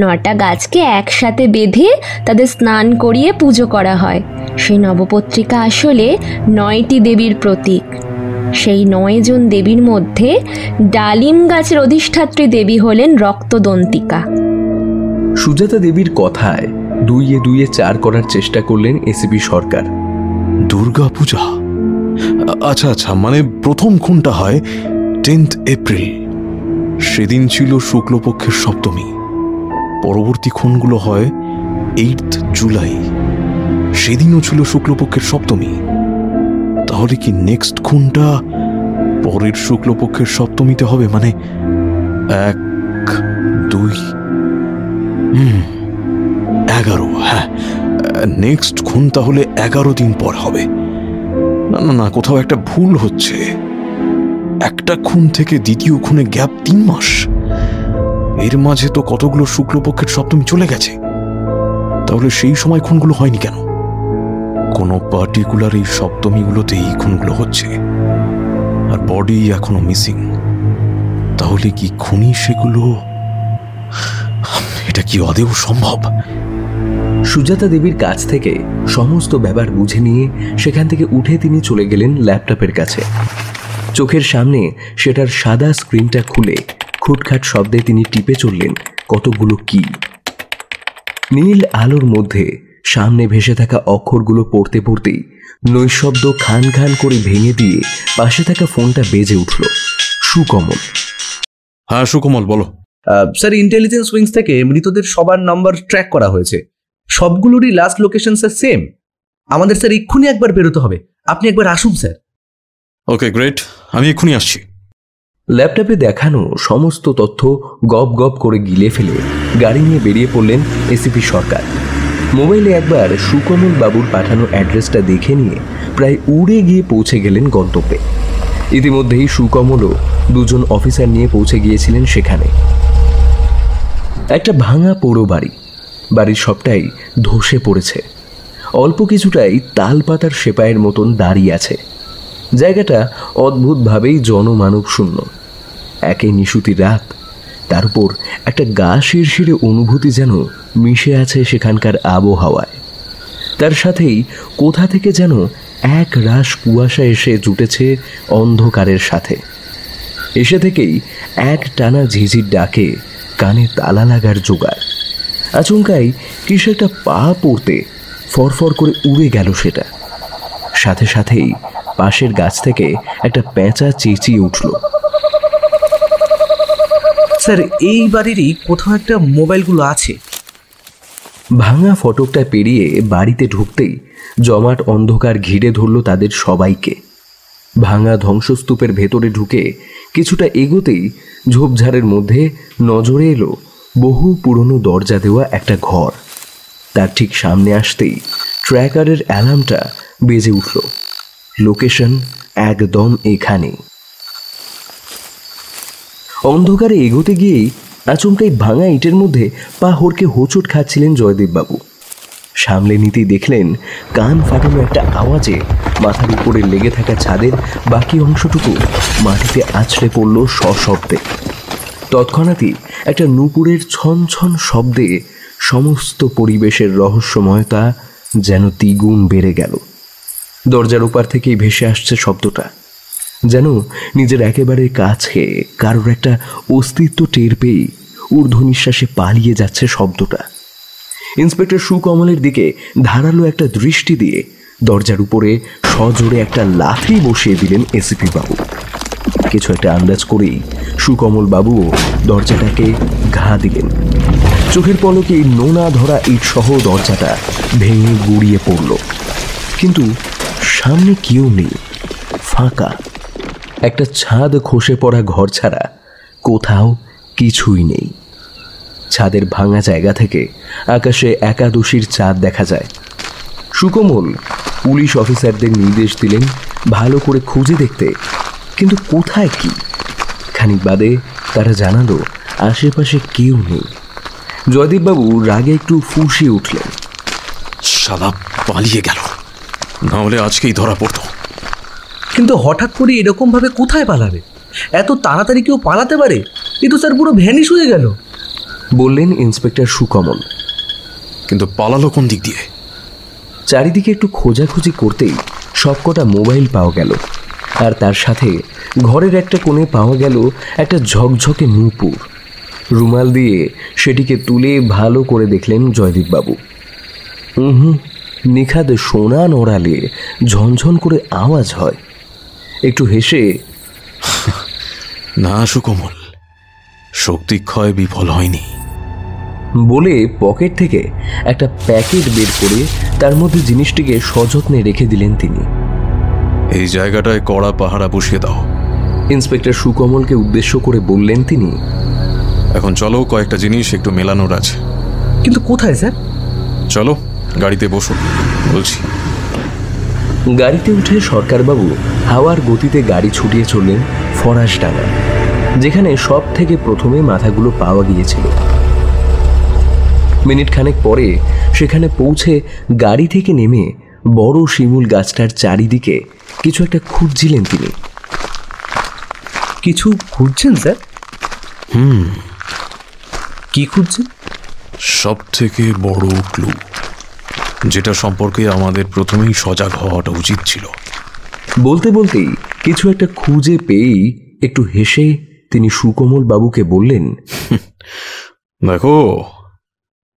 S7: 9টা গাছকে একসাথে বেঁধে তাদের স্নান করিয়ে পুজো করা হয়। সেই নবপত্রিকা আসলে 9টি দেবীর প্রতীক। সেই 9 জন দেবীর মধ্যে ডালিম গাছের অধিষ্ঠাত্রী দেবী হলেন রক্তদন্তিকা।
S2: সুজাতা দেবীর কথায় 2-এ 4 করার চেষ্টা করলেন এসিপি সরকার।
S3: দুর্গাপূজা আচ্ছা আচ্ছা, মানে প্রথম খুনটা হয় 10th এপ্রিল, সেদিন ছিল শুক্লপক্ষের সপ্তমী। পরবর্তী খুনগুলো হয় 8th জুলাই, সেদিনও ছিল শুক্লপক্ষের সপ্তমী। তাহলে কি নেক্সট খুনটা পরের শুক্লপক্ষের সপ্তমীতে হবে, মানে 1, 2, 11। হ্যাঁ, নেক্সট খুন তাহলে 11 দিন পর হবে। না না না, কোথাও একটা ভুল হচ্ছে। একটা খুন থেকে দ্বিতীয় খুনে গ্যাপ 3 মাস। এর মাঝে তো কতগুলো শুক্লপক্ষের সপ্তমী চলে গেছে। তাহলে সেই সময় খুনগুলো হয়নি কেন? কোনো পার্টিকুলার এই সপ্তমীগুলোতেই খুনগুলো হচ্ছে, আর বডি এখনো মিসিং। তাহলে কি খুনি সেগুলো? এটা কি আদৌ সম্ভব?
S2: সুজাতা দেবীর কাছ থেকে সমস্ত ব্যাপার বুঝে নিয়ে সেখান থেকে উঠে তিনি চলে গেলেন ল্যাপটপের কাছে। চোখের সামনে সেটার সাদা স্ক্রিনটা খুলে খুটখাট শব্দে তিনি টিপে চললেন কতগুলো কি। নীল আলোর মধ্যে সামনে ভেসে থাকা অক্ষরগুলো পড়তে পড়তেই নৈশব্দ খান খান করে ভেঙে দিয়ে পাশে থাকা ফোনটা বেজে উঠল। সুকমল।
S3: হ্যাঁ সুকমল, বলো।
S4: স্যার, ইন্টেলিজেন্স উইংস থেকে মৃতদের সবার নাম্বার ট্র্যাক করা হয়েছে। সবগুলোরই লাস্ট লোকেশন স্যার সেম। আমাদের স্যার এক্ষুনি একবার বেরোতে হবে, আপনি একবার আসুন স্যার।
S3: ওকে গ্রেট, আমি এক্ষুনি আসছি।
S2: ল্যাপটপে দেখানো সমস্ত তথ্য গপ গপ করে গিলে ফেলে গাড়ি নিয়ে বেরিয়ে পড়লেন এসিপি সরকার। মোবাইলে একবার সুকমল বাবুর পাঠানো অ্যাড্রেসটা দেখে নিয়ে প্রায় উড়ে গিয়ে পৌঁছে গেলেন গন্তব্যে। ইতিমধ্যেই সুকমলও 2জন অফিসার নিয়ে পৌঁছে গিয়েছিলেন সেখানে। একটা ভাঙা পোড়ো বাড়ি, বাড়ির সবটাই ধসে পড়েছে। অল্প কিছুটাই তালপাতার সেপাইয়ের মতন দাঁড়িয়ে আছে। জায়গাটা অদ্ভুতভাবেই জনমানব শূন্য। একে নিশুতি রাত, তার উপর একটা গা শিরশিরে অনুভূতি যেন মিশে আছে সেখানকার আবহাওয়ায়। তার সাথেই কোথা থেকে যেন এক রাশ কুয়াশা এসে জুটেছে অন্ধকারের সাথে। এসে থেকেই এক টানা ঝিঝির ডাকে কানে তালা লাগার জোগাড়। আচমকাই কিছু একটা পা পড়তে ফরফর করে উড়ে গেল সেটা। সাথে সাথেই পাশের গাছ থেকে একটা পেঁচা চেঁচিয়ে উঠল।
S4: স্যার, এই বাড়িরই কোথাও একটা মোবাইলগুলো আছে।
S2: ভাঙা ফটকটা পেরিয়ে বাড়িতে ঢুকতেই জমাট অন্ধকার ঘিরে ধরল তাদের সবাইকে। ভাঙা ধ্বংসস্তূপের ভেতরে ঢুকে কিছুটা এগোতেই ঝোপঝাড়ের মধ্যে নজরে এলো বহু পুরনো দরজা দেওয়া একটা ঘর। তার ঠিক সামনে আসতেই ট্র্যাকারের অ্যালার্মটা বেজে উঠল। লোকেশন একদম এখানে। অন্ধকারে এগোতে গিয়েই আচমকাই ভাঙা ইটের মধ্যে পা হড়কে হোঁচট খাচ্ছিলেন জয়দেববাবু। সামলে নিতেই দেখলেন কান ফাটানো একটা আওয়াজে মাথার উপরে লেগে থাকা ছাদের বাকি অংশটুকু মাটিতে আছড়ে পড়ল সশব্দে। তৎক্ষণাৎই একটা নূপুরের ছনছন শব্দে সমস্ত পরিবেশের রহস্যময়তা যেন দ্বিগুণ বেড়ে গেল। দরজার ওপার থেকেই ভেসে আসছে শব্দটা, যেন নিজের একেবারে কাছে কারোর একটা অস্তিত্ব টের পেয়ে ঊর্ধ্ব নিঃশ্বাসে পালিয়ে যাচ্ছে শব্দটা। ইন্সপেক্টর সুকমলের দিকে ধারালো একটা দৃষ্টি দিয়ে দরজার উপরে সজোরে একটা লাথি বসিয়ে দিলেন এসিপি বাবু। কিছু একটা আন্দাজ করেই সুকমল বাবুও দরজাটাকে ঘা দিলেন। চোখের পলকে নোনা ধরা ইট সহ দরজাটা ভেঙে গুড়িয়ে পড়ল। কিন্তু সামনে কেউ নেই, ফাঁকা। একটা ছাদ খসে পড়া ঘর ছাড়া কোথাও কিছুই নেই। ছাদের ভাঙা জায়গা থেকে আকাশে একাদশীর চাঁদ দেখা যায়। সুকমল পুলিশ অফিসারদের নির্দেশ দিলেন ভালো করে খুঁজে দেখতে, কিন্তু কোথায় কি। খানিক বাদে তারা জানালো আশেপাশে কেউ নেই। জয়দেববাবু রাগে একটু ফুঁসিয়ে উঠলেন।
S3: শালা পালিয়ে গেল, না হলে আজকেই ধরা পড়তো।
S4: কিন্তু হঠাৎ করে এরকম ভাবে কোথায় পালাবে? এত তাড়াতাড়ি কেউ পালাতে পারে? এ তো স্যার পুরো ভ্যানিশ হয়ে গেল,
S2: বললেন ইন্সপেক্টর সুকমল।
S3: কিন্তু পালালো কোন দিক দিয়ে?
S2: চারিদিকে একটু খোঁজাখুঁজি করতেই সবকটা মোবাইল পাওয়া গেল, আর তার সাথে ঘরের একটা কোণে পাওয়া গেল একটা ঝকঝকে নূপুর। রুমাল দিয়ে সেটিকে তুলে ভালো করে দেখলেন জয়দীপবাবু। নিখাদ সোনা নড়ালে ঝনঝন করে আওয়াজ হয়। একটু হেসে,
S3: না সুকোমল, শক্তিক্ষয় বিফল হয়নি
S2: বলে পকেট থেকে একটা প্যাকেট বের করে তার মধ্যে জিনিসটিকে সযত্নে রেখে দিলেন তিনি।
S3: এই জায়গাটায় কড়া পাহারা বসিয়ে দাও।
S2: ইন্সপেক্টর সুকমলকে উদ্দেশ্য করে বললেন তিনি।
S3: এখন চলো, কয়েকটা জিনিস একটু মেলানোর আছে।
S4: কিন্তু কোথায় স্যার?
S3: চলো গাড়িতে বসো বলছি।
S2: গাড়িতে উঠে সরকারবাবু হাওয়ার গতিতে গাড়ি ছুটিয়ে চললেন ফরাসডাঙ্গা, যেখানে সব থেকে প্রথমে মাথাগুলো পাওয়া গিয়েছিল। মিনিট খানেক পরে সেখানে পৌঁছে গাড়ি থেকে নেমে বড় শিমুল গাছটার চারিদিকে কিছু একটা খুঁজছিলেন তিনি।
S4: কিছু খুঁজছেন স্যার? কি খুঁজছেন?
S3: সব থেকে বড় ক্লু, যেটা সম্পর্কে আমাদের প্রথমেই সজাগ হওয়াটা উচিত ছিল।
S2: বলতে বলতেই কিছু একটা খুঁজে পেয়েই একটু হেসে তিনি সুকমল বাবুকে বললেন,
S3: দেখো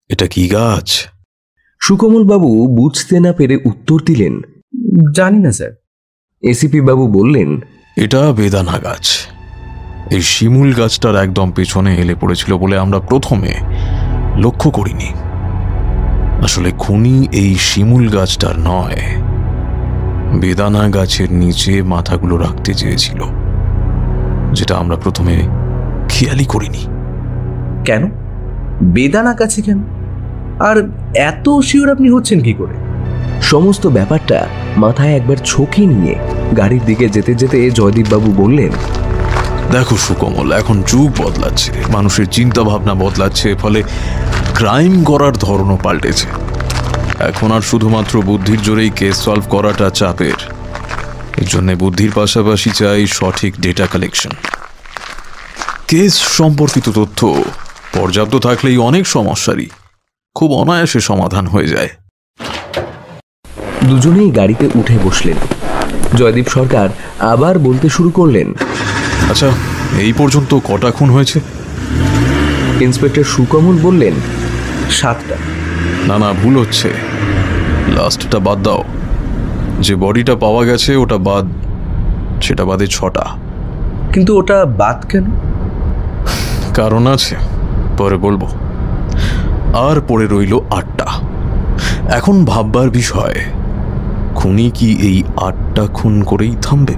S3: এটা কি গাছ?
S2: সুকমল বাবু বুঝতে না পেরে উত্তর দিলেন,
S4: জানি না স্যার।
S2: এসিপি বাবু বললেন,
S3: এটা বেদানা গাছ। এই শিমুল গাছটার একদম পেছনে হেলে পড়েছিল বলে আমরা প্রথমে লক্ষ্য করিনি। আসলে খুনি এই শিমুল গাছটার নয়, বেদানা গাছের নিচে মাথাগুলো রাখতে চেয়েছিল, যেটা আমরা প্রথমে খেয়ালই করিনি।
S4: কেন বেদানা গাছে কেন? আর এত শিওর আপনি হচ্ছেন কি করে?
S2: সমস্ত ব্যাপারটা মাথায় একবার ছকি নিয়ে গাড়ির দিকে যেতে যেতে জয়দীপ বাবু বললেন,
S3: দেখো সুকমল, এখন যুগ বদলাচ্ছে, মানুষের চিন্তা ভাবনা বদলাচ্ছে, ফলে ক্রাইম করার ধরনও পাল্টেছে। এখন আর শুধুমাত্র বুদ্ধির জোরেই কেস সলভ করাটা চাপের। এর জন্য বুদ্ধির পাশাপাশি চাই সঠিক ডেটা কালেকশন। কেস সম্পর্কিত তথ্য পর্যাপ্ত থাকলেই অনেক সমস্যারই খুব অনায়াসে সমাধান হয়ে যায়।
S2: দুজনেই গাড়িতে উঠে বসলেন। জয়দীপ সরকার আবার বলতে শুরু করলেন,
S3: আচ্ছা, এই পর্যন্ত কটা খুন হয়েছে?
S2: ইন্সপেক্টর সুকমল বললেন,
S4: 7টা।
S3: না, ভুল হচ্ছে, লাস্টটা বাদ দাও। যে বডিটা পাওয়া গেছে ওটা বাদ, সেটা বাদে 6টা।
S4: কিন্তু ওটা বাদ কেন?
S3: কারণ আছে, পরে বলবো। আর পড়ে রইল 8টা। এখন ভাববার বিষয়, খুনি কি এই 8টা খুন করেই থামবে?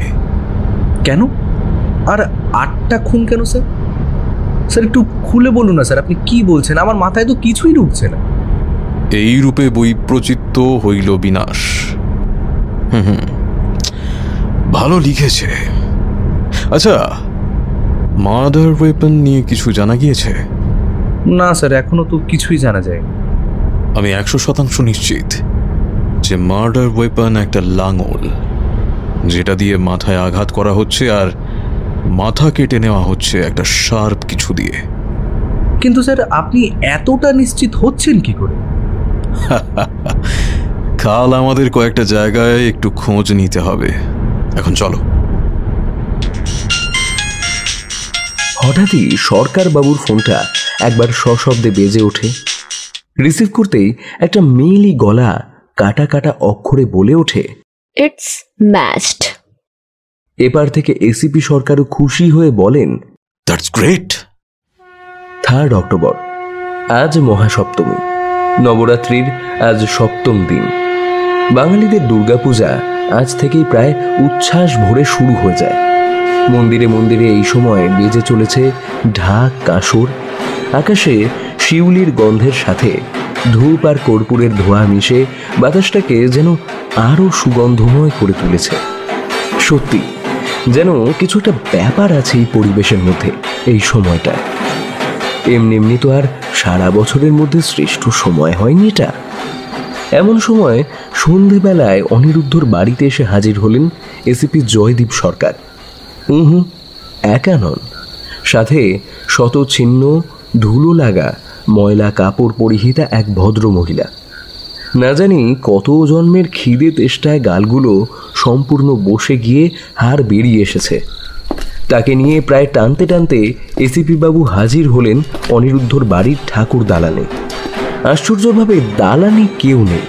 S4: কেন? আর 8টা খুন কেন স্যার? স্যার একটু খুলে বলুন না স্যার, আপনি কি বলছেন? আমার মাথায় তো কিছুই ঢুকছে না।
S3: এই রূপে বৈপ্রচিত্য হইল বিনাশ। ভালো লিখেছে। আচ্ছা, মার্ডার ওয়েপন নিয়ে কিছু জানা গিয়েছে?
S4: না স্যার, এখনো তো কিছুই জানা যায়নি।
S3: আমি 100% নিশ্চিত যে মার্ডার ওয়েপন একটা লাঙল, যেটা দিয়ে মাথায় আঘাত করা হচ্ছে আর মাথা কেটে নেওয়া হচ্ছে একটা শার্প কিছু দিয়ে।
S4: কিন্তু স্যার আপনি এতটা নিশ্চিত হচ্ছেন কি করে?
S3: কাল আমাদের কয়েকটা জায়গায় একটু খোঁজ নিতে হবে। এখন চলো।
S2: হঠাৎই সরকার বাবুর ফোনটা একবার সশব্দে বেজে ওঠে। রিসিভ করতেই একটা মেয়েলি গলা কাটা কাটা অক্ষরে বলে ওঠে,
S7: ইটস ম্যাচড।
S2: এপার থেকে এসিপি সরকারও খুশি হয়ে বলেন,
S3: দ্যাটস গ্রেট।
S2: 3 অক্টোবর, আজ মহাসপ্তমী, নবরাত্রির আজ 7ম দিন। বাঙালিদের দুর্গাপূজা আজ থেকেই প্রায় উচ্ছ্বাস ভরে শুরু হয়ে যায়। মন্দিরে মন্দিরে এই সময় বেজে চলেছে ঢাক, কাঁসর। আকাশে শিউলির গন্ধের সাথে ধূপ আর কর্পূরের ধোঁয়া মিশে বাতাসটাকে যেন আরো সুগন্ধময় করে তুলেছে। সত্যি যেন কিছু একটা ব্যাপার আছে এই পরিবেশের মধ্যে এই সময়টা। এমনি তো আর সারা বছরের মধ্যে শ্রেষ্ঠ সময় হয়নি এটা। এমন সময় সন্ধেবেলায় অনিরুদ্ধর বাড়িতে এসে হাজির হলেন এসিপি জয়দীপ সরকার। একা নন, সাথে শতছিন্ন ধুলো লাগা ময়লা কাপড় পরিহিতা এক ভদ্র মহিলা। না জানি কত জন্মের খিদে তেষ্টায় গালগুলো সম্পূর্ণ বসে গিয়ে হাড় বেরিয়ে এসেছে। তাকে নিয়ে প্রায় টানতে টানতে এসিপি বাবু হাজির হলেন অনিরুদ্ধর বাড়ির ঠাকুর দালানে। আশ্চর্যভাবে দালানে কেউ নেই,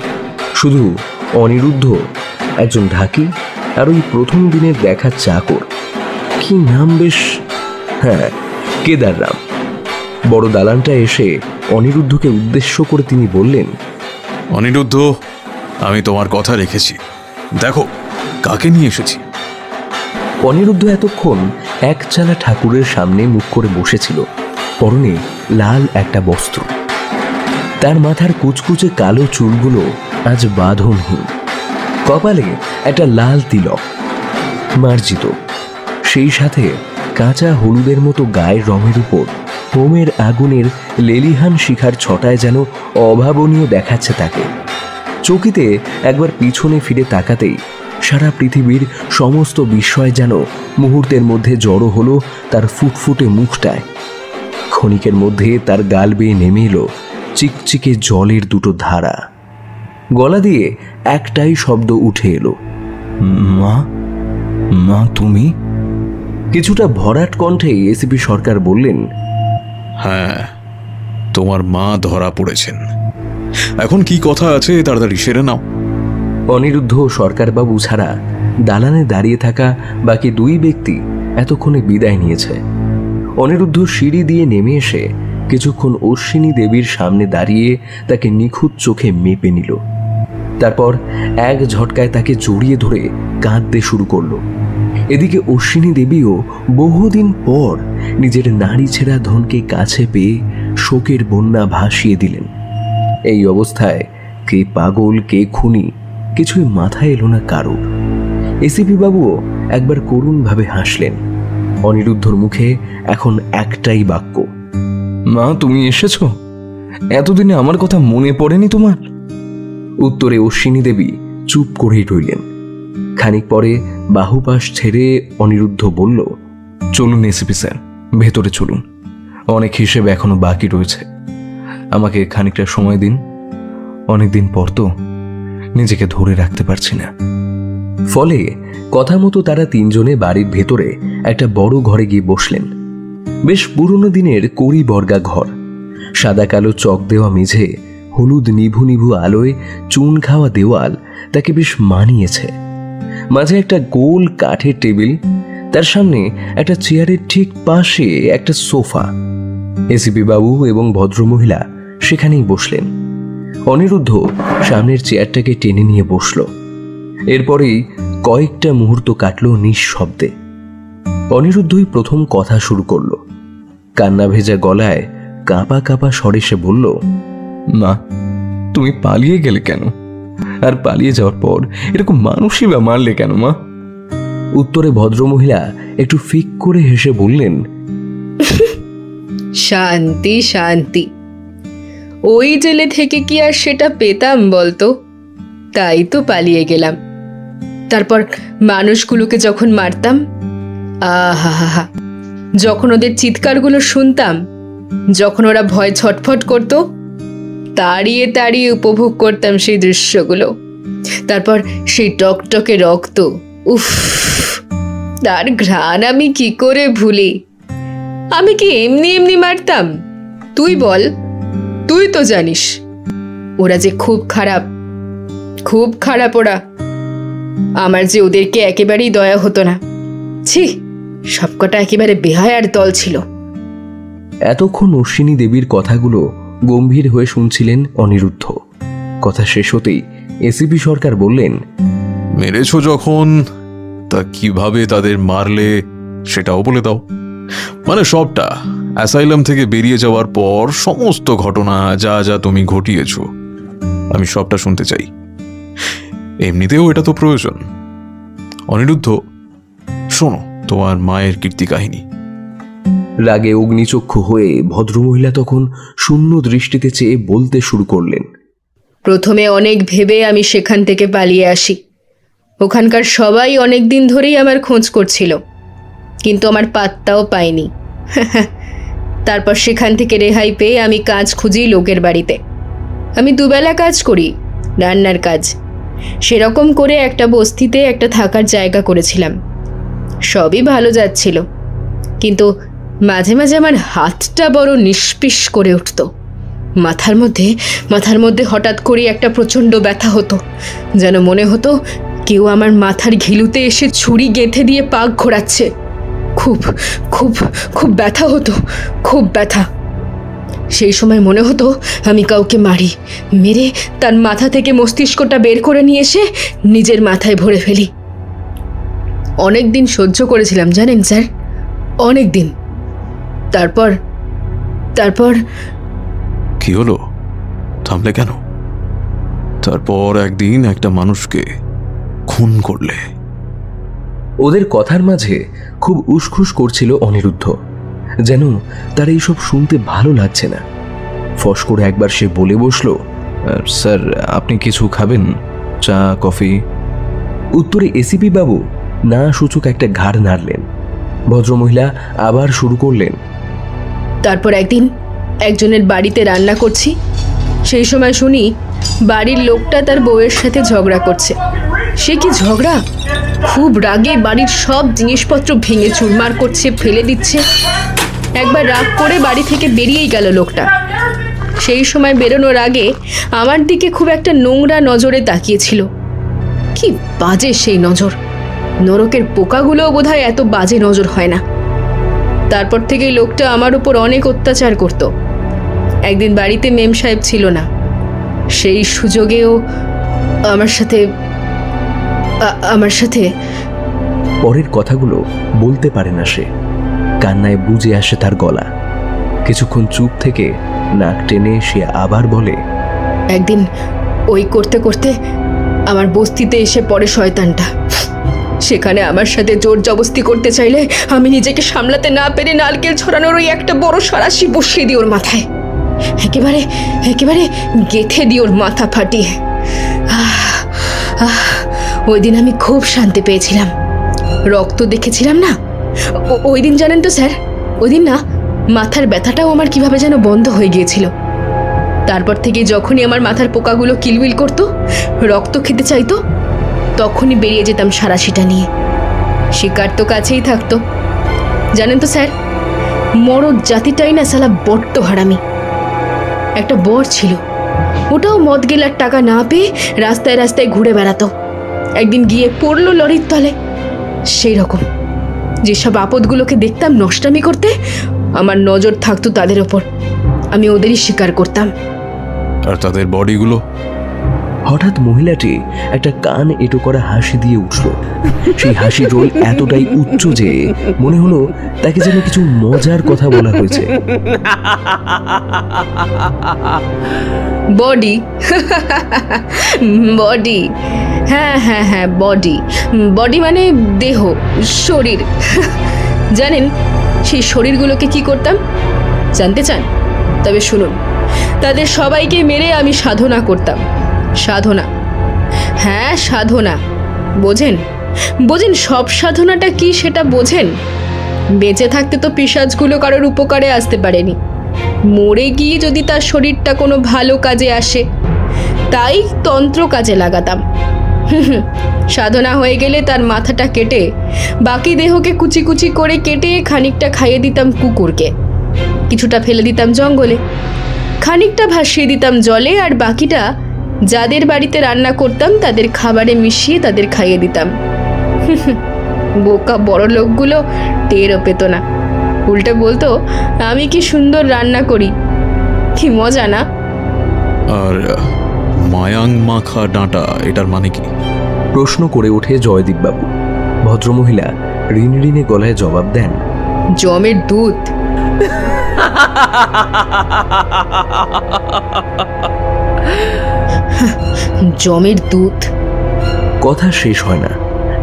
S2: শুধু অনিরুদ্ধ, একজন ঢাকি আর ওই প্রথম দিনের দেখা চাকর, কি নাম বেশ, হ্যাঁ, কেদাররাম। বড় দালানটা এসে অনিরুদ্ধকে উদ্দেশ্য করে তিনি বললেন,
S3: অনিরুদ্ধ, আমি তোমার কথা রেখেছি, দেখো কাকে নিয়ে এসেছি।
S2: অনিরুদ্ধ এতক্ষণ একচালা ঠাকুরের সামনে মুখ করে বসেছিল, পরনে লাল একটা বস্ত্র। তার মাথার কুচকুচে কালো চুলগুলো আজ বাঁধনহীন, কপালে একটা লাল তিলক মার্জিত, সেই সাথে কাঁচা হলুদের মতো গায়ের রঙের উপর হোমের আগুনের লেলিহান শিখার ছটায় যেন অভাবনীয় দেখাচ্ছে তাকে। চকিতে একবার পিছনে ফিরে তাকাতেই সারা পৃথিবীর সমস্ত বিস্ময় যেন মুহূর্তের মধ্যে জড়ো হলো তার ফুটফুটে মুখটায়। ক্ষণিকের মধ্যে তার গাল বেয়ে নেমে এলো চিকচিকে জলের দুটো ধারা। গলা দিয়ে একটাই শব্দ উঠে এলো, মা, মা তুমি? কিছুটা ভরাট কণ্ঠে এসিপি সরকার বললেন,
S3: হ্যাঁ, তোমার মা ধরা পড়েছেন। এখন কি কথা আছে তাড়াতাড়ি সেরে নাও।
S2: অনিরুদ্ধ সরকারবাবু ছাড়া দালানে দাঁড়িয়ে থাকা বাকি দুই ব্যক্তি এতক্ষণে বিদায় নিয়েছে। অনিরুদ্ধ সিঁড়ি দিয়ে নেমে এসে কিছুক্ষণ অশ্বিনী দেবীর সামনে দাঁড়িয়ে তাকে নিখুঁত চোখে মেপে নিল। তারপর এক ঝটকায় তাকে জড়িয়ে ধরে কাঁদতে শুরু করলো। এদিকে অশ্বিনী দেবীও বহুদিন পর নিজের নারী ছেঁড়া ধনকে কাছে পেয়ে শোকের বন্যা ভাসিয়ে দিলেন। এই অবস্থায় কে পাগল কে খুনি কিছুই মাথায় এলো না কারোর। এসিপি বাবুও একবার করুণভাবে হাসলেন। অনিরুদ্ধর মুখে এখন একটাই বাক্য, মা তুমি এসেছ? এতদিনে আমার কথা মনে পড়েনি তোমার? উত্তরে অশ্বিনী দেবী চুপ করেই রইলেন। খানিক পরে বাহুপাশ ছেড়ে অনিরুদ্ধ বলল, চলুন এসিপি স্যার, ভেতরে চলুন, অনেক হিসেব এখনো বাকি রয়েছে, আমাকে খানিকটা সময় দিন, অনেকদিন পর তো নিজেকে ধরে রাখতে পারছি না। ফলে কথা মতো তারা তিনজনে বাড়ির ভেতরে একটা বড় ঘরে গিয়ে বসলেন। বেশ পুরনো দিনের কড়ি বর্গা ঘর, সাদা কালো চক দেওয়া মেঝে, হলুদ নিভু নিভু আলোয় চুন খাওয়া দেওয়াল তাকে বেশ মানিয়েছে। মাঝে একটা গোল কাঠের টেবিল, তার সামনে একটা চেয়ারের ঠিক পাশে একটা সোফা। এসিপি বাবু এবং ভদ্রমহিলা সেখানেই বসলেন। অনিরুদ্ধ সামনের চেয়ারটাকে টেনে নিয়ে বসল। এরপরেই কয়েকটা মুহূর্ত কাটল নিঃশব্দে। অনিরুদ্ধই প্রথম কথা শুরু করল। কান্না ভেজা গলায় কাঁপা কাঁপা স্বরে সে বলল, মা তুমি পালিয়ে গেলে কেন? আর পালিয়ে যাওয়ার পর এরকম মানুষই বা মারলে কেন মা? উত্তরে ভদ্রমহিলা একটু ফিক করে হেসে বললেন,
S8: শান্তি শান্তি, ওই জেলে থেকে কি আর সেটা পেতাম বলতো? তাই তো পালিয়ে গেলাম। তারপর মানুষগুলোকে যখন মারতাম, আহা, যখন ওদের চিৎকারগুলো শুনতাম, যখন ওরা ভয় ছটফট করত, তাড়িয়ে তাড়িয়ে উপভোগ করতাম সেই দৃশ্যগুলো। তারপর সেই টকটকে রক্ত, উফ, তার ঘ্রাণ আমি কি করে ভুলি? আমি কি এমনি এমনি মারতাম? তুই বল, তুই তো জানিস ওরা যে খুব খারাপ, খুব খারাপ ওরা। আমার যে ওদেরকে একেবারেই দয়া হতো না। ছি, সবকটা একেবারে বেহায়ার দল ছিল।
S2: এতক্ষণ অশ্বিনী দেবীর কথাগুলো গম্ভীর হয়ে শুনছিলেন অনিরুদ্ধ। কথা শেষ হতেই এসিপি সরকার বললেন,
S3: মেরেছ যখন, তা কিভাবে তাদের মারলে সেটাও বলে দাও। মানে সবটা, অ্যাসাইলাম থেকে বেরিয়ে যাওয়ার পর সমস্ত ঘটনা যা যা তুমি ঘটিয়েছ, আমি সবটা শুনতে চাই। এমনিতেও এটা তো প্রয়োজন। অনিরুদ্ধ, শোনো তোমার মায়ের কীর্তি কাহিনী।
S2: রাগে অগ্নিচক্ষু হয়ে ভদ্রমহিলা তখন শূন্য দৃষ্টিতে চেয়ে বলতে শুরু করলেন,
S8: প্রথমে অনেক ভেবে আমি সেখান থেকে পালিয়ে আসি। ওখানকার সবাই অনেক দিন ধরেই আমার খোঁজ করছিল, কিন্তু আমার পাত্তাও পাইনি। তারপর সেখান থেকে রেহাই পেয়ে আমি কাজ খুঁজি লোকের বাড়িতে। আমি দুবেলা কাজ করি, রান্নার কাজ। সেরকম করে একটা বস্তিতে একটা থাকার জায়গা করেছিলাম। সবই ভালো যাচ্ছিল, কিন্তু মাঝে মাঝে আমার হাতটা বড় নিষ্পিস করে উঠত। মাথার মধ্যে হঠাৎ করে একটা প্রচণ্ড ব্যথা হতো, যেন মনে হতো কেউ আমার মাথার ঘিলুতে এসে ছুরি গেঁথে দিয়ে পাক ঘোরাচ্ছে। খুব খুব খুব ব্যথা হতো, খুব ব্যথা। সেই সময় মনে হতো আমি কাউকে মারি, মেরে তার মাথা থেকে মস্তিষ্কটা বের করে নিয়ে এসে নিজের মাথায় ভরে ফেলি। অনেক দিন সহ্য করেছিলাম জানেন স্যার, অনেক দিন। তারপর তারপর
S3: কি হলো? থামলে কেন? তারপর একদিন একটা মানুষকে খুন করলে।
S2: ওদের কথার মাঝে খুব উসখুস করছিল অনিরুদ্ধ, যেন তার এইসব শুনতে ভালো লাগছে না। ফস করে একবার সে বলে বসল, স্যার আপনি কিছু খাবেন? চা, কফি? উত্তরে এসিপি বাবু না সূচক একটা ঘাড় নাড়লেন। ভদ্রমহিলা আবার শুরু করলেন,
S8: তারপর একদিন একজনের বাড়িতে রান্না করছি, সেই সময় শুনি বাড়ির লোকটা তার বউয়ের সাথে ঝগড়া করছে। সে কি ঝগড়া! খুব রাগে বাড়ির সব জিনিসপত্র ভেঙে চুরমার করছে, ফেলে দিচ্ছে। একবার রাগ করে বাড়ি থেকে বেরিয়েই গেল লোকটা। সেই সময় বেরোনোর আগে আমার দিকে খুব একটা নোংরা নজরে তাকিয়েছিল। কি বাজে সেই নজর! নরকের পোকাগুলোও বোধহয় এত বাজে নজর হয় না। তারপর থেকে লোকটা আমার উপর অনেক অত্যাচার করত। একদিন বাড়িতে মেম সাহেব ছিল না, সেই সুযোগেও আমার সাথে
S2: পরের কথাগুলো বলতে পারে না সে। কান্নায় বুঝে আসে তার গলা। কিছুক্ষণ চুপ থেকে নাক টেনে সে আবার বলে,
S8: একদিন ওই করতে করতে আমার বস্তিতে এসে পড়ে শয়তানটা। সেখানে আমার সাথে জোর জবস্তি করতে চাইলে আমি নিজেকে সামলাতে না পেরে নারকেল ছড়ানোর ওই একটা বড় সারাশি বসিয়ে দিই ওর মাথায়, একেবারে একেবারে গেঁথে দিই ওর মাথা ফাটিয়ে। ওই দিন আমি খুব শান্তি পেয়েছিলাম। রক্ত দেখেছিলাম না ওই দিন, জানেন তো স্যার, ওই দিন না মাথার ব্যথাটাও আমার কিভাবে যেন বন্ধ হয়ে গিয়েছিল। তারপর থেকে যখনই আমার মাথার পোকাগুলো কিলবিল করতো, রক্ত খেতে চাইতো, তখনই বেরিয়ে যেতাম সারাশিটা নিয়ে। শিকার তো কাছেই থাকতো। জানেন তো স্যার, মরদ জাতিটাই না সালা বড্ড হারামি। একটা বর ছিল, ওটাও মদ গেলার টাকা না পেয়ে রাস্তায় রাস্তায় ঘুরে বেড়াতো। একদিন গিয়ে পড়লো লরির তলে। সেই রকম যেসব আপদগুলোকে দেখতাম নষ্টামি করতে, আমার নজর থাকতো তাদের ওপর। আমি ওদেরই শিকার করতাম।
S3: আর তাদের বডিগুলো?
S2: হঠাৎ মহিলাটি একটা কান এঁটো করা হাসি দিয়ে উঠল। সেই হাসির রোল এতটাই উচ্চ যে মনে হলো তাকে যেন কিছু মজার কথা বলা হয়েছে।
S8: বডি বডি, হ্যাঁ হ্যাঁ হ্যাঁ, বডি। বডি মানে দেহ, শরীর। জানেন সেই শরীরগুলোকে কি করতাম জানতে চান? তবে শুনুন, তাদের সবাইকে মেরে আমি সাধনা করতাম। সাধনা, হ্যাঁ সাধনা। বোঝেন বোঝেন সব সাধনাটা কি সেটা বোঝেন? বেঁচে থাকতে তো পিশাচগুলো কারোর উপকারে আসতে পারেনি, মরে গিয়ে যদি তার শরীরটা কোনো ভালো কাজে আসে, তাই তন্ত্র কাজে লাগাতাম। সাধনা হয়ে গেলে তার মাথাটা কেটে বাকি দেহকে কুচি কুচি করে কেটে খানিকটা খাইয়ে দিতাম কুকুরকে, কিছুটা ফেলে দিতাম জঙ্গলে, খানিকটা ভাসিয়ে দিতাম জলে, আর বাকিটা যাদের বাড়িতে রান্না করতাম তাদের খাবারে মিশিয়ে তাদের খাইয়ে দিতাম। বোকা বড় লোকগুলো টেরও পেত না, উল্টে বলতো আমি কি সুন্দর রান্না করি। কি মজা না?
S3: আর মায়াং মাখা ডাঁটা, এটার মানে কি?
S2: প্রশ্ন করে ওঠে জয়দীপ বাবু। ভদ্রমহিলা ঋণঋণে গলায় জবাব দেন,
S8: জমের দুধ। জমের দুধ।
S2: কথা শেষ হয় না,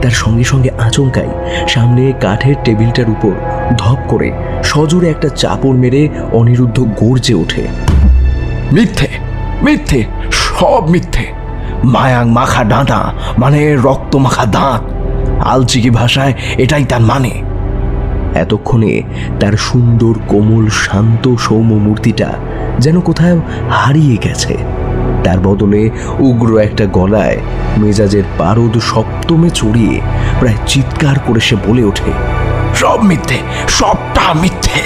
S2: তার সঙ্গে সঙ্গে আচমকাই সামনে কাঠের টেবিলটার উপর ধপ করে সজোরে একটা চাপড় মেরে অনিরুদ্ধ গর্জে ওঠে,
S5: মিথ্যে মিথ্যে, সব মিথ্যে। মায়াং মাখা ডাঁটা মানে রক্ত মাখা দাঁত। আলচিকি ভাষায় এটাই তার মানে।
S2: এতক্ষণে তার সুন্দর কোমল শান্ত সৌম্য মূর্তিটা যেন কোথাও হারিয়ে গেছে। তার বদলে উগ্র একটা গলায় মেজাজের পারদ সপ্তমে চড়িয়ে প্রায় চিৎকার করে সে বলে ওঠে,
S5: সব মিথ্যে, সবটা মিথ্যে।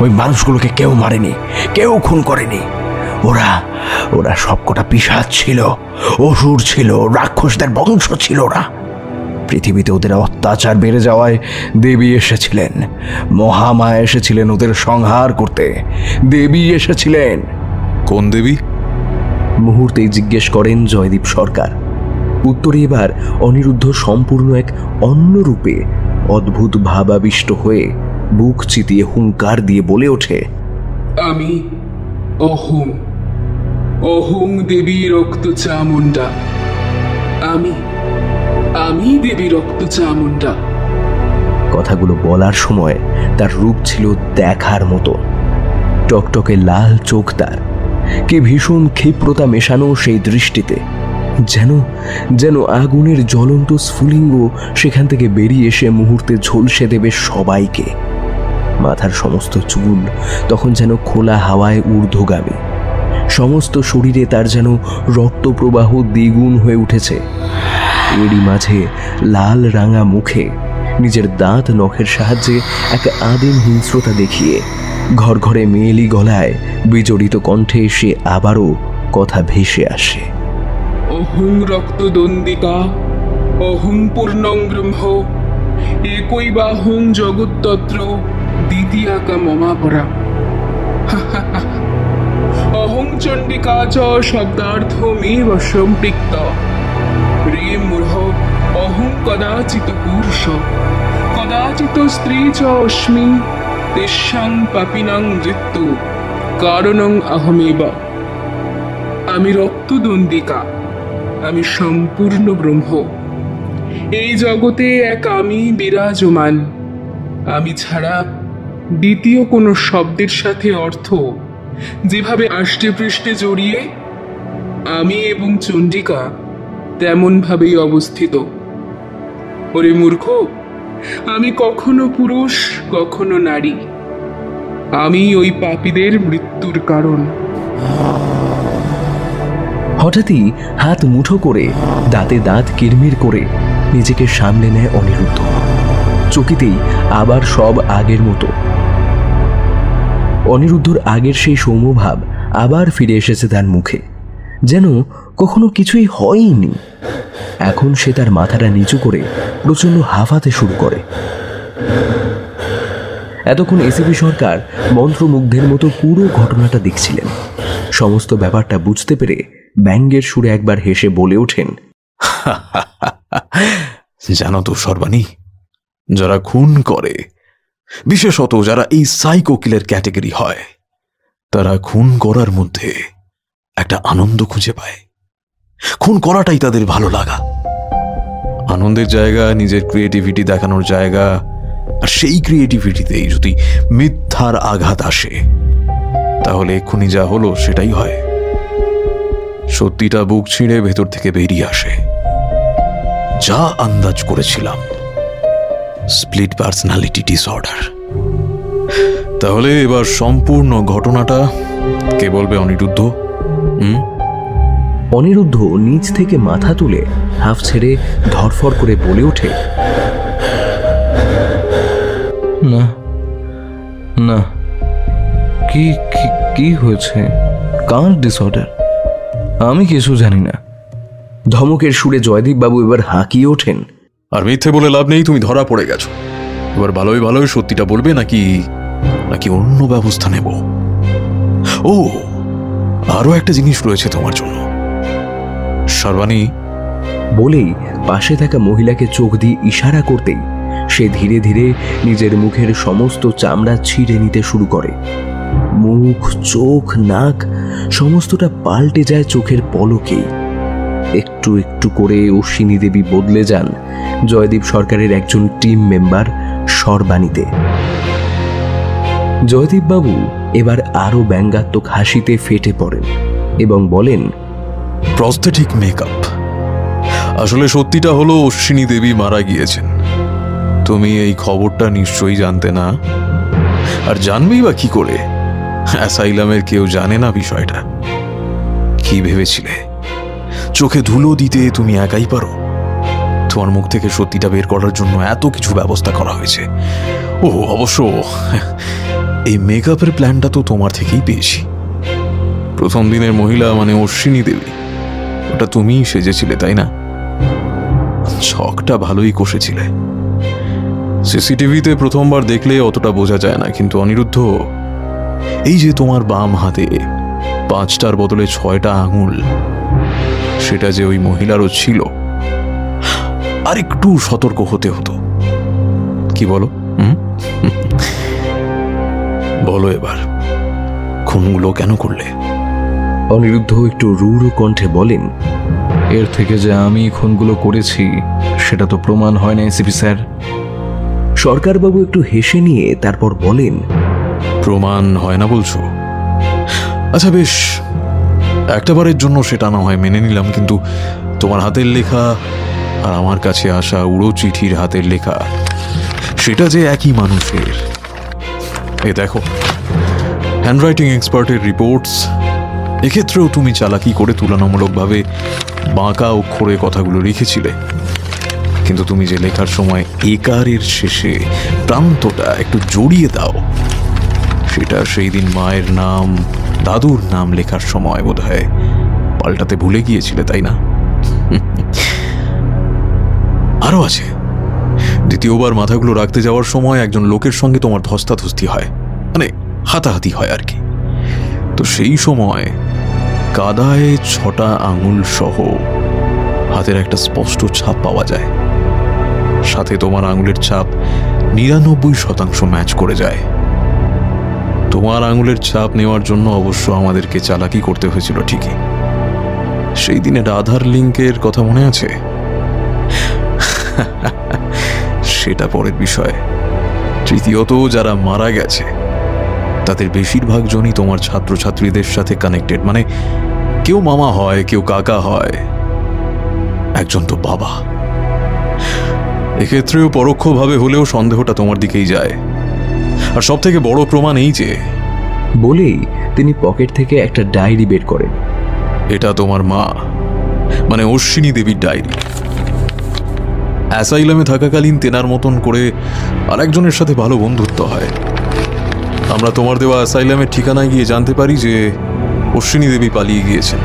S5: ওই মানুষগুলোকে কেউ মারেনি, কেউ খুন করেনি। ওরা
S9: ওরা সবকটা পিশাচ ছিল, অসুর ছিল, রাক্ষসদের বংশ ছিল ওরা। পৃথিবীতে ওদের অত্যাচার বেড়ে যাওয়ায় দেবী এসেছিলেন, মহামায়া এসেছিলেন ওদের সংহার করতে। দেবী এসেছিলেন।
S3: কোন দেবী?
S2: মুহূর্তেই জিজ্ঞেস করেন জয়দীপ সরকার। উত্তরে এবার অনিরুদ্ধ সম্পূর্ণ এক অন্য রূপে অদ্ভুত ভাবাবিষ্ট হয়ে বুক চিতিয়ে হুঙ্কার দিয়ে বলে ওঠে,
S10: আমি অহং, অহং দেবী রক্ত চামুন্ডা। আমি দেবী রক্ত চামুন্ডা।
S2: কথাগুলো বলার সময় তার রূপ ছিল দেখার মতো। টকটকে লাল চোখ তার, কি ভীষণ ক্ষিপ্রতা মেশানো সেই দৃষ্টিতে। যেন আগুনের জ্বলন্ত স্ফুলিঙ্গ সেখান থেকে বেরিয়ে এসে মুহূর্তে ঝলসে দেবে সবাইকে। মাথার সমস্ত চুল তখন যেন খোলা হাওয়ায় ঊর্ধ্বগামী। সমস্ত শরীরে তার যেন রক্তপ্রবাহ দ্বিগুণ হয়ে উঠেছে। এরই মাঝে লাল রাঙা মুখে নিজের দাঁত নখের সাহায্যে এক আদিম হিংস্রতা দেখিয়ে ঘর ঘরে মেয়েলি গলায় বিজড়িত কণ্ঠে সে আবারও কথা ভেসে আসে।
S10: অহং রক্তদন্দিকা, অহং পূর্ণং ব্রহ্ম, একই বাহং জগত্তত্র, দ্বিতীয়াকা মমাপরা। অহং চণ্ডিকা চ শব্দার্থমেব সম্পৃক্ত, রে মূঢ় অহং কদাচিৎ পুরুষ, কদাচিৎ স্ত্রী চ অস্মি, তেষাং পাপিনাং মৃত্যু কারণং অহমেব। আমি রক্তদন্দিকা, আমি সম্পূর্ণ ব্রহ্ম। এই জগতে এক আমি বিরাজমান। আমি ছাড়া দ্বিতীয় কোনো শব্দের সাথে অর্থ যেভাবে আষ্টে পৃষ্ঠে জড়িয়ে, আমি এবং চণ্ডিকা তেমন ভাবেই অবস্থিত। ওরে মূর্খ, আমি কখনো পুরুষ কখনো নারী। আমি ওই পাপীদের মৃত্যুর কারণ।
S2: হঠাৎই হাত মুঠো করে দাঁতে দাঁত কিরমির করে নিজেকে সামলে নেয় অনিরুদ্ধ। চকিতেই আবার সব আগের মতো। অনিরুদ্ধর আগের সেই সৌম্যভাব আবার ফিরে এসেছে তার মুখে, যেন কখনো কিছুই হয়নি। এখন সে তার মাথাটা নিচু করে প্রচন্ড হাঁফাতে শুরু করে। এতক্ষণ এসিপি সরকার মন্ত্রমুগ্ধের মতো পুরো ঘটনাটা দেখছিলেন। সমস্ত ব্যাপারটা বুঝতে পেরে ব্যঙ্গের সুরে একবার হেসে বলে ওঠেন,
S3: জানো তো সর্বাণী, যারা খুন করে, বিশেষত যারা এই সাইকো কিলের ক্যাটেগরি হয়, তারা খুন করার মধ্যে একটা আনন্দ খুঁজে পায়। খুন করাটাই তাদের ভালো লাগা, আনন্দের জায়গা, নিজের ক্রিয়েটিভিটি দেখানোর জায়গা। আর সেই ক্রিয়েটিভিটিতেই যদি মিথ্যার আঘাত আসে, তাহলে এক্ষুনি যা হলো সেটাই হয়। সত্যিটা বুক ছিঁড়ে ভেতর থেকে বেরিয়ে আসে। যা আন্দাজ করেছিলাম, স্প্লিট পার্সোনালিটি ডিসঅর্ডার। তাহলে এবার সম্পূর্ণ ঘটনাটা কে বলবে অনিরুদ্ধ?
S2: অনিরুদ্ধ নিচ থেকে মাথা তুলে হাফ ছেড়ে ধরফর করে বলে ওঠে,
S4: না না, কি হয়েছে? কার ডিসঅর্ডার? আমি কিছু জানি না।
S2: ধমকের সুরে জয়দীপ বাবু এবার হাঁকিয়ে ওঠেন।
S3: আর মিথ্যে বলে লাভ নেই, তুমি ধরা পড়ে গেছো। এবার ভালোই ভালোই সত্যিটা বলবে নাকি অন্য ব্যবস্থা নেব? ও, আরো একটা জিনিস রয়েছে তোমার জন্য সর্বাণী।
S2: বলেই পাশে থাকা মহিলাকে চোখ দিয়ে ইশারা করতেই সে ধীরে ধীরে নিজের মুখের সমস্ত চামড়া ছিঁড়ে নিতে শুরু করে। মুখ, চোখ, নাক সমস্তটা পাল্টে যায় চোখের পলকেই। একটু একটু করে অশ্বিনী দেবী বদলে যান জয়দীপ সরকারের একজন টিম মেম্বার সর্বাণীতে। জয়দীপ বাবু এবার আরো ব্যঙ্গাত্মক হাসিতে ফেটে পড়েন এবং বলেন,
S3: প্রস্থেটিক মেকআপ। আসলে সত্যিটা হলো অশ্বিনী দেবী মারা গিয়েছেন। তুমি এই খবরটা নিশ্চয়ই জানতে না, আর জানবেই বা কি করে? অ্যাসাইলামের কেউ জানে না বিষয়টা। কি ভেবেছিলে চোখে ধুলো দিতে তুমি একাই পারো? তোমার মুখ থেকে সত্যিটা বের করার জন্য এত কিছু ব্যবস্থা করা হয়েছে। ও অবশ্য এই মেকআপের প্ল্যানটা তো তোমার থেকেই পেয়েছি। প্রথম দিনের মহিলা মানে অশ্বিনী দেবী, ওটা তুমিই সেজেছিলে তাই না? ছকটা ভালোই কষেছিলে। সিসিটিভিতে প্রথমবার দেখলে অতটা বোঝা যায় না, কিন্তু অনিরুদ্ধ, এই যে তোমার বাম হাতে 5টার বদলে 6টা আঙুল, সেটা যে ওই মহিলারও ছিল। আর একটু সতর্ক হতে হতো। কি বলো? বলো এবার, খুনগুলো কেন করলে?
S2: অনিরুদ্ধ একটু রূঢ় কণ্ঠে বলেন,
S9: এর থেকে যে আমি খুনগুলো করেছি সেটা তো প্রমাণ হয় না এসিপি স্যার।
S2: সরকারবাবু একটু হেসে নিয়ে তারপর বলেন,
S3: প্রমাণ হয় না বলছো? আচ্ছা বেশ, একটাবারের জন্য সেটা না হয় মেনে নিলাম, কিন্তু তোমার হাতের লেখা আর আমার কাছে আসা উড়ো চিঠির হাতের লেখা, সেটা যে একই মানুষের। এ দেখো, হ্যান্ডরাইটিং এক্সপার্টের রিপোর্টস। এক্ষেত্রেও তুমি চালাকি করে তুলনামূলকভাবে বাঁকা অক্ষরে কথাগুলো লিখেছিলে, কিন্তু তুমি যে লেখার সময় একারের শেষে প্রান্তটা একটু জড়িয়ে দাও, সেটা সেই দিন মায়ের নাম, দাদুর নাম লেখার সময় বোধহয় পাল্টাতে ভুলে গিয়েছিলে, তাই না? আরো আছে, দ্বিতীয়বার মাথাগুলো রাখতে যাওয়ার সময় একজন লোকের সঙ্গে তোমার ধস্তাধস্তি হয়, মানে হাতাহাতি হয় আর কি। তো সেই সময় কাদায় 6টা আঙুল সহ হাতের একটা স্পষ্ট ছাপ পাওয়া যায়, সাথে তোমার আঙুলের ছাপ 99% ম্যাচ করে যায়। তোমার আঙুলের ছাপ নেওয়ার জন্য অবশ্য আমাদেরকে চালাকি করতে হয়েছিল ঠিকই। সেই দিনের আধার লিঙ্কের কথা মনে আছে? সেটা পরের বিষয়। তৃতীয়ত, যারা মারা গেছে তাদের বেশিরভাগ জনই তোমার ছাত্রছাত্রীদের সাথে কানেক্টেড, মানে কেউ মামা হয়, কেউ কাকা হয়, একজন তো বাবা। এক্ষেত্রেও পরোক্ষভাবে হলেও সন্দেহটা তোমার দিকেই যায়। আর সব থেকে বড় প্রমাণ এই যে,
S2: বলেই তিনি পকেট থেকে একটা ডায়েরি বের করেন।
S3: এটা তোমার মা মানে অশ্বিনী দেবীর ডায়েরি। অ্যাসাইলামে থাকাকালীন তেনার মতন করে আরেকজনের সাথে ভালো বন্ধুত্ব হয়। আমরা তোমার দেওয়া অ্যাসাইলামের ঠিকানায় গিয়ে জানতে পারি যে অশ্বিনী দেবী পালিয়ে গিয়েছেন।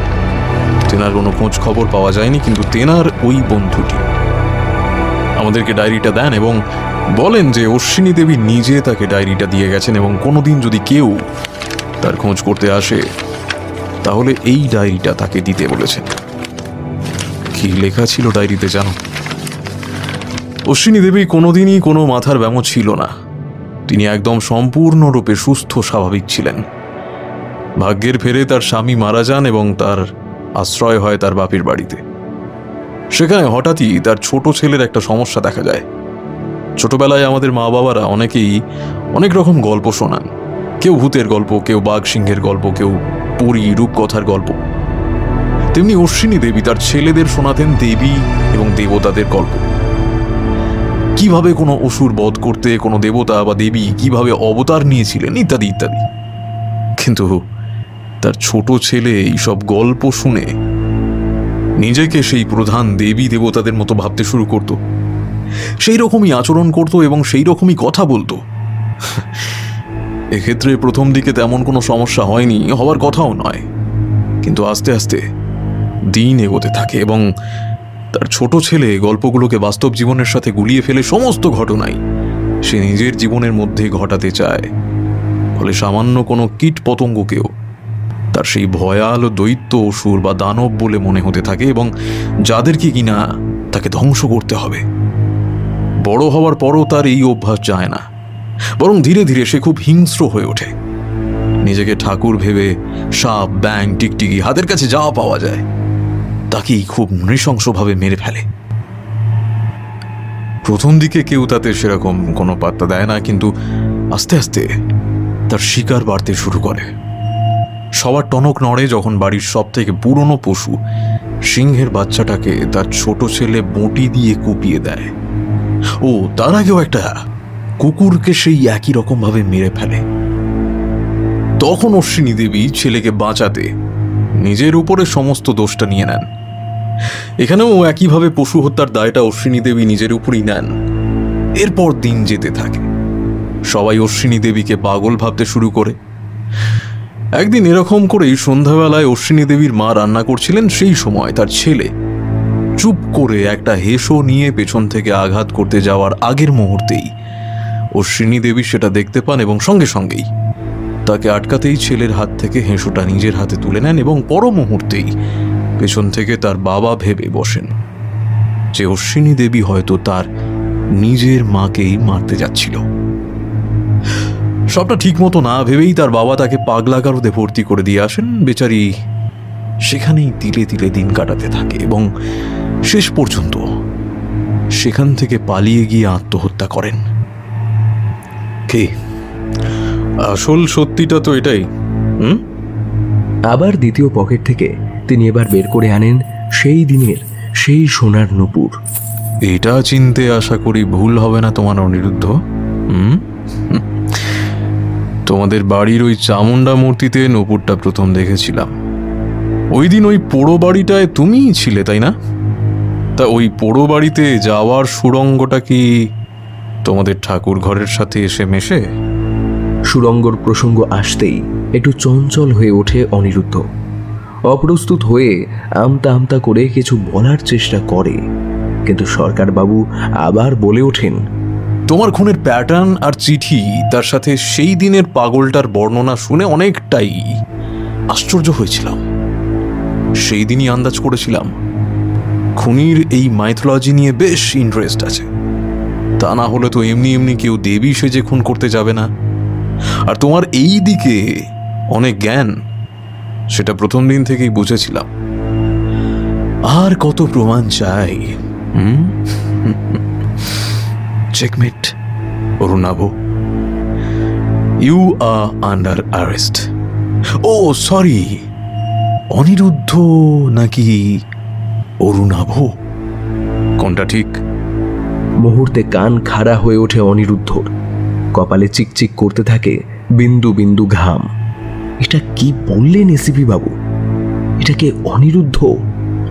S3: তেনার কোনো খোঁজ খবর পাওয়া যায়নি, কিন্তু তেনার ওই বন্ধুটি আমাদেরকে ডায়েরিটা দেন এবং বলেন যে অশ্বিনী দেবী নিজে তাকে ডায়েরিটা দিয়ে গেছেন, এবং কোনোদিন যদি কেউ তার খোঁজ করতে আসে তাহলে এই ডায়েরিটা তাকে দিতে বলেছেন। কি লেখা ছিল ডায়েরিতে জানো? অশ্বিনী দেবী কোনোদিনই কোনো মাথার ব্যামো ছিল না। তিনি একদম সম্পূর্ণরূপে সুস্থ স্বাভাবিক ছিলেন। ভাগ্যের ফেরে তার স্বামী মারা যান এবং তার আশ্রয় হয় তার বাপের বাড়িতে। সেখানে হঠাৎই তার ছোট ছেলের একটা সমস্যা দেখা যায়। ছোটবেলায় আমাদের মা বাবারা অনেকেই অনেক রকম গল্প শোনান, কেউ ভূতের গল্প, কেউ বাঘ সিংহের গল্প, কেউ পরী রূপকথার গল্প। তেমনি অশ্বিনী দেবী তার ছেলেদের শোনাতেন দেবী এবং দেবতাদের গল্প, কিভাবে কোনো অসুর বধ করতে কোনো দেবতা বা দেবী কিভাবে অবতার নিয়েছিলেন ইত্যাদি ইত্যাদি। কিন্তু তার ছোট ছেলে এইসব গল্প শুনে নিজেকে সেই প্রধান দেবী দেবতাদের মতো ভাবতে শুরু করত, সেই রকমই আচরণ করত এবং সেই রকমই কথা বলতো। এক্ষেত্রে প্রথম দিকে তেমন কোনো সমস্যা হয়নি, হওয়ার কথাও নয়, কিন্তু আস্তে আস্তে দিন এগোতে থাকে এবং তার ছোট ছেলে গল্পগুলোকে বাস্তব জীবনের সাথে গুলিয়ে ফেলে সমস্ত ঘটনাই সে নিজের জীবনের মধ্যে ঘটাতে চায়। ফলে সামান্য কোনো কীট পতঙ্গকেও তার সেই ভয়াল দৈত্য অসুর বা দানব বলে মনে হতে থাকে এবং যাদেরকে কিনা তাকে ধ্বংস করতে হবে। বড় হওয়ার পরও তার এই অভ্যাস যায় না, বরং ধীরে ধীরে সে খুব হিংস্র হয়ে ওঠে। নিজেকে ঠাকুর ভেবে সাপ, ব্যাং, টিকটিকি হাতের কাছে যা পাওয়া যায় তাকেই খুব নৃশংসভাবে মেরে ফেলে। প্রথম দিকে কেউ তাতে সেরকম কোনো পাত্তা দেয় না, কিন্তু আস্তে আস্তে তার শিকার বাড়তে শুরু করে। সবার টনক নড়ে যখন বাড়ির সব থেকে পুরনো পশু সিংহের বাচ্চাটাকে তার ছোট ছেলে বঁটি দিয়ে কুপিয়ে দেয়। ও তার আগেও একটা কুকুরকে সেই একই রকম ভাবে মেরে ফেলে। তখন অশ্বিনী দেবী ছেলেকে বাঁচাতে নিজের উপরে সমস্ত দোষটা নিয়ে নেন। এখানেও একইভাবে পশু হত্যার দায়টা অশ্বিনী দেবী নিজের উপরই নেন। এরপর দিন যেতে থাকে, সবাই অশ্বিনী দেবীকে পাগল ভাবতে শুরু করে। একদিন এরকম করেই সন্ধ্যাবেলায় অশ্বিনী দেবীর মা রান্না করছিলেন, সেই সময় তার ছেলে চুপ করে একটা হেসো নিয়ে পেছন থেকে আঘাত করতে যাওয়ার আগের মুহূর্তেই অশ্বিনী দেবী সেটা দেখতে পান এবং সঙ্গে সঙ্গেই তাকে আটকাতেই ছেলের হাত থেকে হেসোটা নিজের হাতে তুলে নেন এবং পর মুহূর্তেই পেছন থেকে তার বাবা ভেবে বসেন যে অশ্বিনী দেবী হয়তো তার নিজের মাকেই মারতে যাচ্ছিল। সবটা ঠিক মতো না ভেবেই তার বাবা তাকে পাগলা গারদে ভর্তি করে দিয়ে আসেন। বেচারি সেখানেই তিলে তিলে দিন কাটাতে থাকে এবং শেষ পর্যন্ত সেখান থেকে পালিয়ে গিয়ে আত্মহত্যা করেন। কে আসল সত্যিটা তো এটাই।
S2: আবার দ্বিতীয় পকেট থেকে তিনি এবার বের করে আনেন সেই দিনের সেই সোনার নূপুর।
S3: এটা চিনতে আশা করি ভুল হবে না তোমার অনিরুদ্ধ। তোমাদের বাড়ির ওই চামুন্ডা মূর্তিতে নূপুরটা প্রথম দেখেছিলাম। ওই দিন ওই পোড়ো বাড়িটায় তুমিই ছিলে, তাই না? তা ওই পোড়ো বাড়িতে যাওয়ার সুড়ঙ্গটা কি তোমাদের ঠাকুর ঘরের সাথে এসে মেশে?
S2: সুড়ঙ্গর প্রসঙ্গ আসতেই একটু চঞ্চল হয়ে ওঠে অনিরুদ্ধ। অপ্রস্তুত হয়ে আমতা আমতা করে কিছু বলার চেষ্টা করে, কিন্তু সরকারবাবু আবার বলে ওঠেন,
S3: তোমার খুনের প্যাটার্ন আর চিঠি, তার সাথে সেই দিনের পাগলটার বর্ণনা শুনে অনেকটাই আশ্চর্য হয়েছিলাম। সেই দিনই আন্দাজ করেছিলাম খুনির এই মাইথোলজি নিয়ে বেশ ইন্টারেস্ট আছে, তা না হলে তো এমনি এমনি কেউ দেবী সেজে খুন করতে যাবে না। আর তোমার এই দিকে অনেক জ্ঞান, সেটা প্রথম দিন থেকেই বুঝেছিলাম। আর কত প্রমাণ চাই? Checkmate Arunabha, you are under arrest. ও সরি, অনিরুদ্ধ নাকি অরুণাভ, কোনটা ঠিক?
S2: মুহূর্তে কান খাড়া হয়ে ওঠে অনিরুদ্ধর। কপালে চিকচিক করতে থাকে বিন্দু বিন্দু ঘাম। এটা কি বললেন এসিপি বাবু? এটা কি অনিরুদ্ধ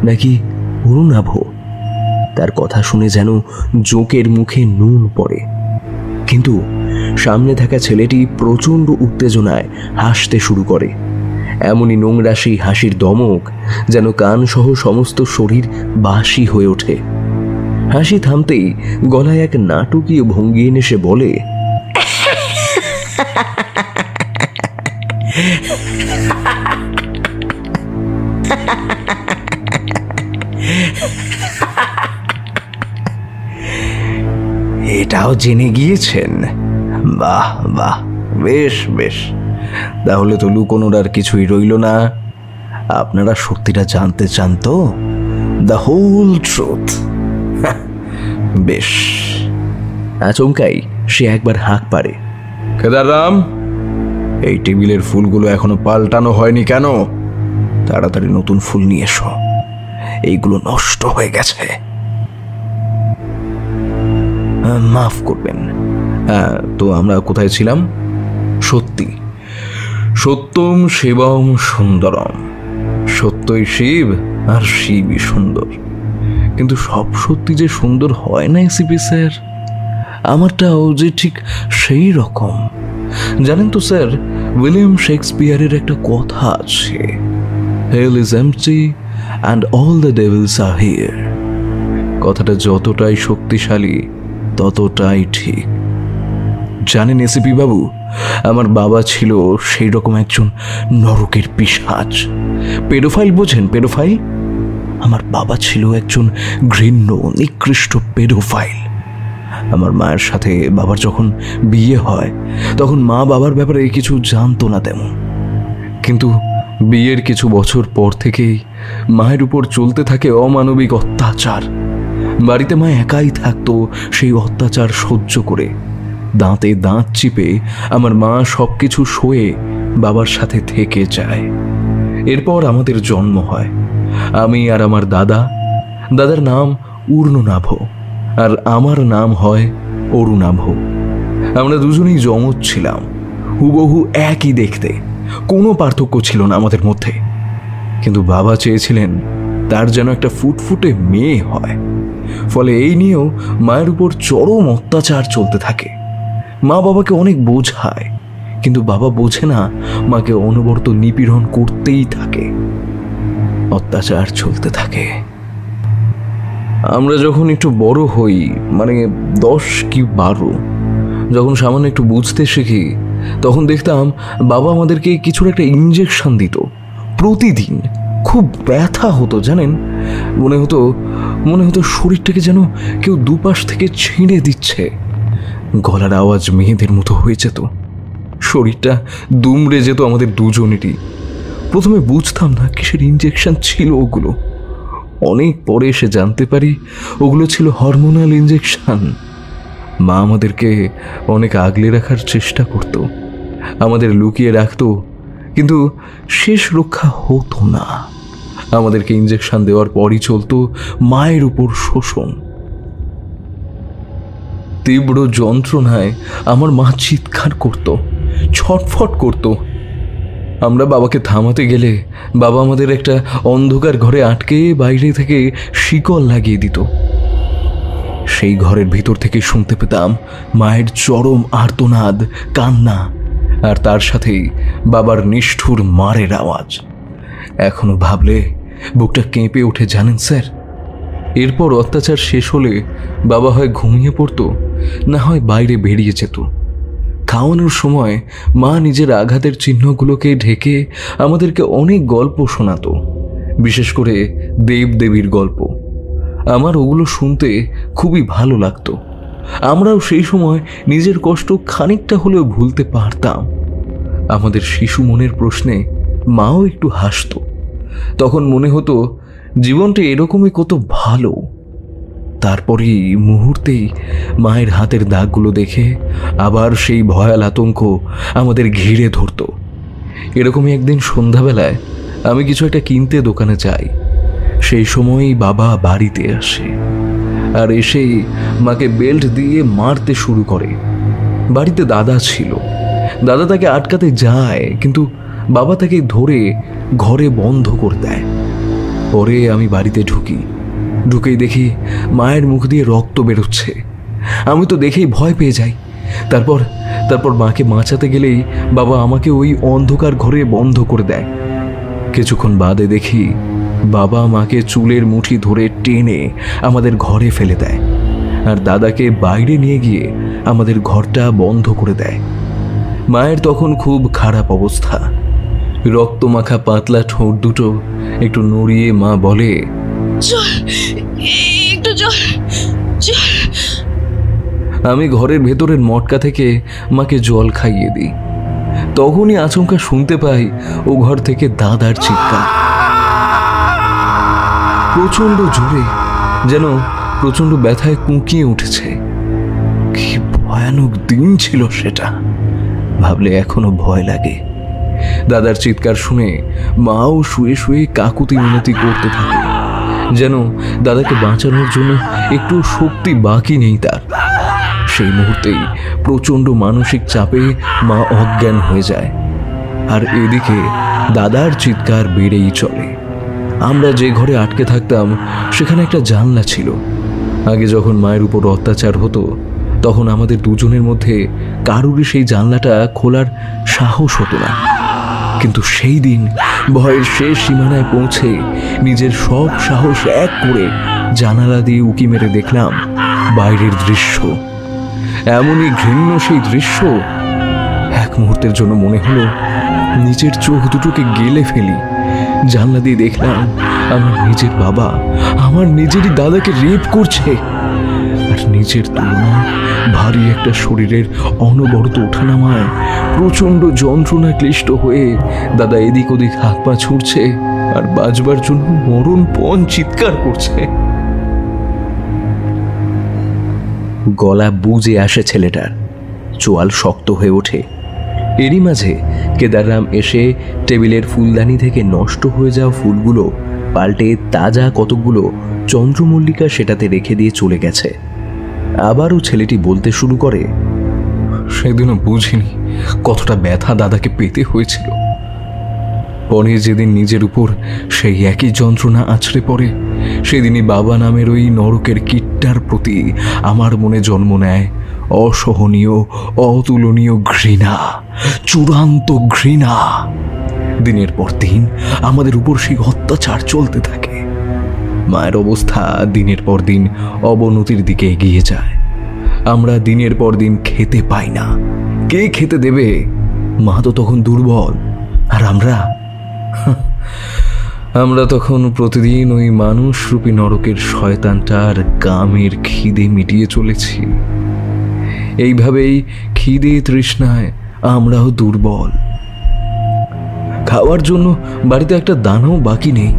S2: নাকি অরুণাভ? তার কথা শুনে যেন জোকের মুখে নুন পড়ে। কিন্তু সামনে থাকা ছেলেটি প্রচণ্ড উত্তেজনায় হাসতে শুরু করে। এমনই নোংরা সেই হাসির দমক যেন কান সহ সমস্ত শরীর বাসি হয়ে ওঠে। হাসি থামতেই গলায় এক নাটকীয় ভঙ্গি এনে সে বলে,
S9: এটাও জেনে গিয়েছেন? বাহ বাহ, বেশ বেশ। তাহলে তো লুকোনোর আর কিছুই রইল না। আপনারা সত্যিটা জানতে চান তো? The whole truth. বেশ।
S2: আচমকাই সে একবার হাঁক পারে,
S9: কেদাররাম, এই টেবিলের ফুলগুলো এখনো পাল্টানো হয়নি কেন? তাড়াতাড়ি নতুন ফুল নিয়ে এসো, এইগুলো নষ্ট হয়ে গেছে। মাফ করবেন। তো আমরা কোথায় ছিলাম? সত্যি, সত্যম শিবম সুন্দরম। সত্যই শিব আর শিবই সুন্দর। কিন্তু সব সত্যি যে সুন্দর হয় না এসিপি স্যার। আমারটাও যে ঠিক সেই রকম। জানেন তো স্যার, উইলিয়াম শেক্সপিয়ারের একটা কথা আছে, hell is empty and all the devils are here. কথাটা যতটাই শক্তিশালী ততটাই ঠিক। জানেন এসিপি বাবু, আমার বাবা ছিল সেই রকম একজন নরকের পিশাচ। পেডোফাইল বোঝেন? পেডোফাইল। আমার বাবা ছিল একজন ঘৃণ্য নিকৃষ্ট পেডোফাইল। আমার মায়ের সাথে বাবার যখন বিয়ে হয় তখন মা বাবার ব্যাপারে কিছু জানতো না তেমন, কিন্তু বিয়ের কিছু বছর পর থেকেই মায়ের উপর চলতে থাকে অমানবিক অত্যাচার। বাড়িতে মা একাই থাকতো সেই অত্যাচার সহ্য করে। দাঁতে দাঁত চিপে আমার মা সব কিছু সয়ে বাবার সাথে থেকে যায়। এরপর আমাদের জন্ম হয়, আমি আর আমার দাদার নাম উর্ণনাভ আর আমার নাম হয় অরুণাভ। আমরা দুজনেই যমজ ছিলাম, হুবহু একই দেখতে, কোনো পার্থক্য ছিল না আমাদের মধ্যে। কিন্তু বাবা চেয়েছিলেন তার যেন একটা ফুটফুটে মেয়ে হয়। ফলে এই নিয়েও মায়ের উপর চরম অত্যাচার চলতে থাকে। মা বাবাকে অনেক বোঝায়,
S2: কিন্তু বাবা বোঝে না মাকে অনবরত নিপীড়ন করতেই থাকে, অত্যাচার চলতে থাকে। আমরা যখন একটু বড় হই, মানে 10 কি 12, যখন সামান্য একটু বুঝতে শিখি, তখন দেখতাম বাবা আমাদেরকে কিছুর একটা ইঞ্জেকশন দিত প্রতিদিন। খুব ব্যথা হতো জানেন, মনে হতো শরীরটাকে যেন কেউ দুপাশ থেকে ছিঁড়ে দিচ্ছে। গলার আওয়াজ মেয়েদের মতো হয়ে যেত, শরীরটা দুমড়ে যেত আমাদের দুজনেরই। প্রথমে বুঝতাম না কিসের ইঞ্জেকশন ছিল ওগুলো, অনেক পরে এসে জানতে পারি ওগুলো ছিল হরমোনাল ইঞ্জেকশন। মা আমাদেরকে অনেক আগলে রাখার চেষ্টা করত, আমাদের লুকিয়ে রাখতো, কিন্তু শেষ রক্ষা হতো না। আমাদেরকে ইঞ্জেকশন দেওয়ার পরই চলতো মায়ের উপর শোষণ। তীব্র যন্ত্রণায় আমার মা চিৎকার করত, ছটফট করত। আমরা বাবাকে থামাতে গেলে বাবা আমাদের একটা অন্ধকার ঘরে আটকে বাইরে থেকে শিকল লাগিয়ে দিত। সেই ঘরের ভিতর থেকে শুনতে পেতাম মায়ের চরম আর্তনাদ, কান্না, আর তার সাথেই বাবার নিষ্ঠুর মারের আওয়াজ। এখনো ভাবলে বুকটা কেঁপে ওঠে জানেন স্যার। এরপর অত্যাচার শেষ হলে বাবা হয় ঘুমিয়ে পড়তো, না হয় বাইরে বেরিয়ে যেত। খাওয়ানোর সময় মা নিজের আঘাতের চিহ্নগুলোকে ঢেকে আমাদেরকে অনেক গল্প শোনাতো, বিশেষ করে দেবদেবীর গল্প। আমার ওগুলো শুনতে খুবই ভালো লাগতো। আমরাও সেই সময় নিজের কষ্ট খানিকটা হলেও ভুলতে পারতাম। আমাদের শিশু মনের প্রশ্নে মাও একটু হাসতো। তখন মনে হতো জীবনটা এরকমই কত ভালো। তারপরই মুহূর্তেই মায়ের হাতের দাগগুলো দেখে আবার সেই ভয়াল আতঙ্ক আমাদের ঘিরে ধরত। এরকমই একদিন সন্ধ্যাবেলায় আমি কিছু একটা কিনতে দোকানে যাই। সেই সময়ই বাবা বাড়িতে আসে, আর এসেই মাকে বেল্ট দিয়ে মারতে শুরু করে। বাড়িতে দাদা ছিল, দাদা তাকে আটকাতে যায়, কিন্তু বাবা তাকে ধরে ঘরে বন্ধ করে দেয়। পরে আমি বাড়িতে ঢুকেই দেখি মায়ের মুখ দিয়ে রক্ত বেরোচ্ছে। আমি তো দেখেই ভয় পেয়ে যাই। তারপর মাকে বাঁচাতে গেলেই বাবা আমাকে ওই অন্ধকার ঘরে বন্ধ করে দেয়। কিছুক্ষণ বাদে দেখি বাবা মাকে চুলের মুঠি ধরে টেনে আমাদের ঘরে ফেলে দেয়, আর দাদাকে বাইরে নিয়ে গিয়ে আমাদের ঘরটা বন্ধ করে দেয়। মায়ের তখন খুব খারাপ অবস্থা, রক্তমাখা পাতলা ঠোঁট দুটো একটু নড়িয়ে মা বলে, আমি ঘরের ভেতরের মটকা থেকে মাকে জল খাইয়ে দিই। তখনই আচমকা শুনতে পাই ও ঘর থেকে দাদার চিৎকার, প্রচন্ড জোরে, যেন প্রচন্ড ব্যথায় কুঁকিয়ে উঠেছে। কি ভয়ানক দিন ছিল সেটা, ভাবলে এখনো ভয় লাগে। দাদার চিৎকার শুনে মাও শুয়ে শুয়ে কাকুতি মিনতি করতে থাকে, যেন দাদাকে বাঁচানোর জন্য একটু শক্তি বাকি নেই তার। সেই মুহূর্তেই প্রচন্ড মানসিক চাপে মা অজ্ঞান হয়ে যায়, আর এদিকে দাদার চিৎকার বেড়েই চলে। আমরা যে ঘরে আটকে থাকতাম সেখানে একটা জানলা ছিল। আগে যখন মায়ের উপর অত্যাচার হতো তখন আমাদের দুজনের মধ্যে কারুরই সেই জানলাটা খোলার সাহস হতো না। কিন্তু সেই দিন ভয়ের শেষ সীমানায় পৌঁছে নিজের সব সাহস এক করে জানালা দিয়ে উকি মেরে দেখলাম বাইরের দৃশ্য। এমনই ঘৃণ্য সেই দৃশ্য, এক মুহূর্তের জন্য মনে হলো নিজের চোখ দুটোকে গেলে ফেলি। জানলা দিয়ে দেখলাম আমার নিজের বাবা আমার নিজেরই দাদাকে রেপ করছে, আর নিজের তুলনায় ভারী একটা শরীরের অনবরত ওঠানামায় প্রচন্ড যন্ত্রণায় ক্লিষ্ট হয়ে দাদা এদিক ওদিক হাত পা ছুঁড়ছে আর বাঁচবার জন্য মরণপণ চিৎকার করছে। গলা বুজে আসে ছেলেটার, চোয়াল শক্ত হয়ে ওঠে। এরই মাঝে কেদাররাম এসে টেবিলের ফুলদানি থেকে নষ্ট হয়ে যাওয়া ফুলগুলো পাল্টে তাজা কতকগুলো চন্দ্রমল্লিকা সেটাতে রেখে দিয়ে চলে গেছে। আবারও ছেলেটি বলতে শুরু করে, সেদিনও বুঝিনি কতটা ব্যথা দাদাকে পেতে হয়েছিল। পরে যেদিন নিজের উপর সেই একই যন্ত্রণা আছড়ে পড়ে, সেদিনই বাবা নামের ওই নরকের কীটটার প্রতি আমার মনে জন্ম নেয় অসহনীয়, অতুলনীয় ঘৃণা, চূড়ান্ত ঘৃণা। দিনের পর দিন আমাদের উপর সেই অত্যাচার চলতে থাকে। মায়ের অবস্থা দিনের পর দিন অবনতির দিকে এগিয়ে যায়। আমরা দিনের পর দিন খেতে পাই না। কে খেতে দেবে? মা তো তখন দুর্বল, আর আমরা তখন প্রতিদিন ওই মানুষরূপী নরকের শয়তানটার গামের খিদে মিটিয়ে চলেছি। এইভাবেই খিদে তৃষ্ণায় আমরাও দুর্বল। খাওয়ার জন্য বাড়িতে একটা দানাও বাকি নেই।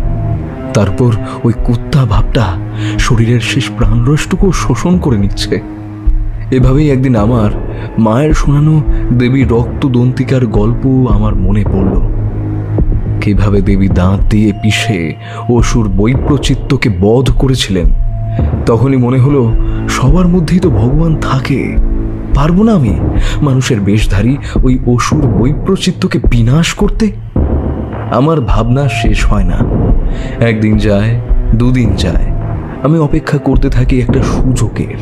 S2: তারপর ওই কুত্তা ভাবটা শরীরের শেষ প্রাণরসটুকু শোষণ করে নিচ্ছে। এভাবেই একদিন আমার মায়ের শোনানো দেবী রক্তদন্তিকার গল্প আমার মনে পড়ল। কিভাবে দেবী দাঁত দিয়ে পিষে অসুর বৈপ্রচিত্তকে বধ করেছিলেন। তখনই মনে হলো, সবার মধ্যেই তো ভগবান থাকে, পারবো না আমি মানুষের বেশধারী ওই অসুর বৈপ্রচিত্তকে বিনাশ করতে? আমার ভাবনা শেষ হয় না। একদিন যায়, দুদিন যায়, আমি অপেক্ষা করতে থাকি একটা সুযোগের।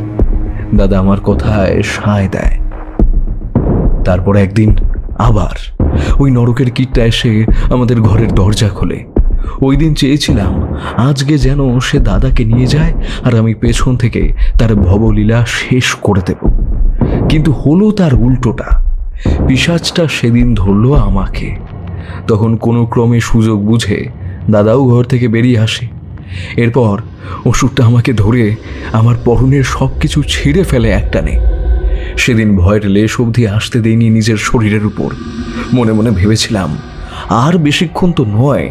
S2: দাদা আমার কথায় সায় দেয়। তারপর একদিন আবার ওই নরকের কীটটা এসে আমাদের ঘরের দরজা খোলে। ওই দিন চেয়েছিলাম আজকে যেন সে দাদাকে নিয়ে যায় আর আমি পেছন থেকে তার ভবলীলা শেষ করে দেব। কিন্তু হলো তার উল্টোটা। পিশাচটা সেদিন ধরল আমাকে। তখন কোনো ক্রমে সুযোগ বুঝে দাদাও ঘর থেকে বেরিয়ে আসে। এরপর অসুরটা আমাকে ধরে আমার পরনের সব কিছু ছিঁড়ে ফেলে একটানে। সেদিন ভয়ের লেশ অবধি আসতে দেয়নি নিজের শরীরের উপর। মনে মনে ভেবেছিলাম, আর বেশিক্ষণ তো নয়,